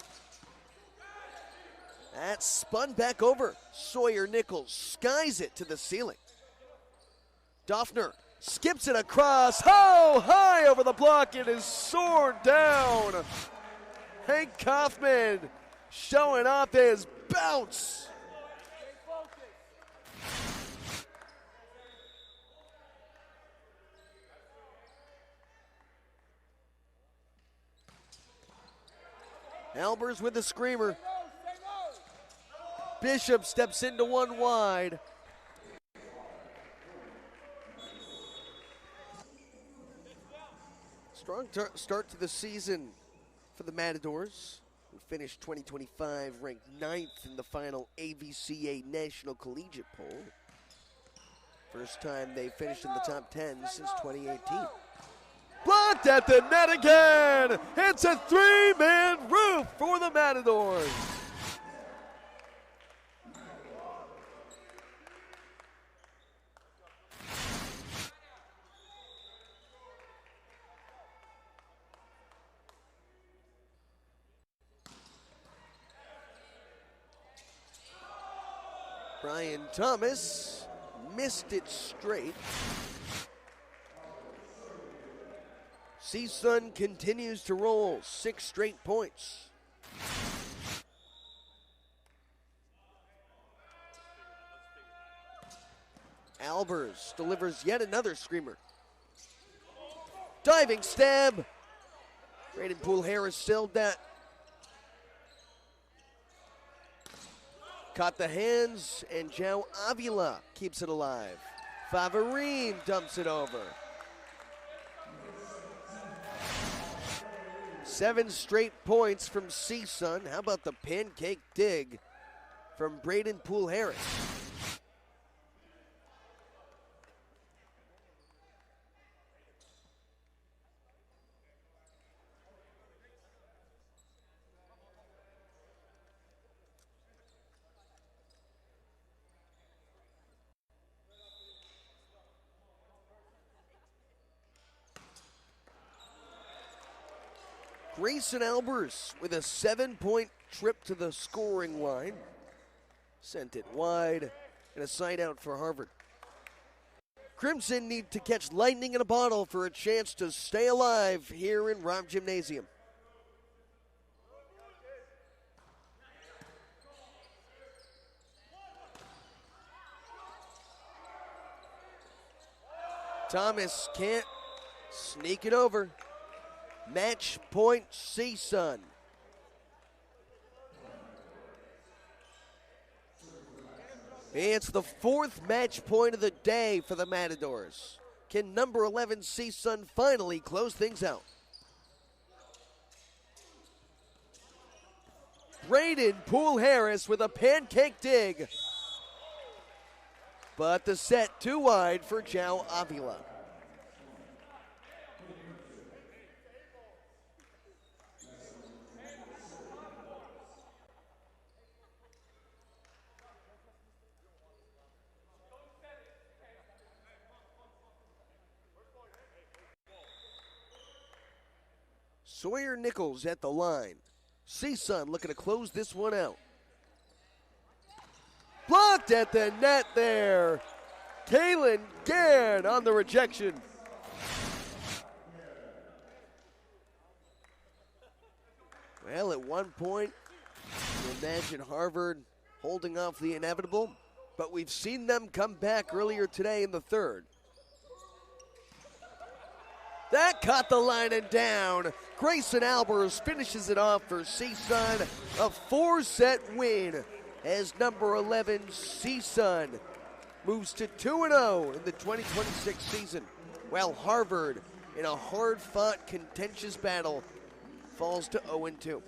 That's spun back over. Sawyer Nichols skies it to the ceiling. Doffner skips it across. Oh, high over the block. It is soared down. Hank Kaufman showing off his bounce. Albers with the screamer. Bishop steps into one wide. Strong start to the season for the Matadors. who finished 2025 ranked 9th in the final AVCA National Collegiate Poll. First time they finished in the top 10 since 2018. Blocked at the net again! It's a 3-man roof for the Matadors! Brian Thomas missed it straight. CSUN continues to roll, 6 straight points. Albers delivers yet another screamer. Diving stab. Braden Poole-Harris sailed that. Caught the hands, and João Avila keeps it alive. Favarine dumps it over. 7 straight points from CSUN. How about the pancake dig from Braden Poole-Harris? Grayson Albers with a 7-point trip to the scoring line. Sent it wide and a side out for Harvard. Crimson need to catch lightning in a bottle for a chance to stay alive here in Robb Gymnasium. Thomas can't sneak it over. Match point CSUN. It's the 4th match point of the day for the Matadors. Can number 11 CSUN finally close things out? Braden Poole-Harris with a pancake dig. But the set too wide for João Avila. Sawyer Nichols at the line. CSUN looking to close this one out. Blocked at the net there. Kaylin Gann on the rejection. Well, at one point, you imagine Harvard holding off the inevitable, but we've seen them come back earlier today in the 3rd. That caught the line and down. Grayson Albers finishes it off for CSUN. A 4-set win as number 11 CSUN moves to 2-0 in the 2026 season, while Harvard, in a hard-fought, contentious battle, falls to 0-2.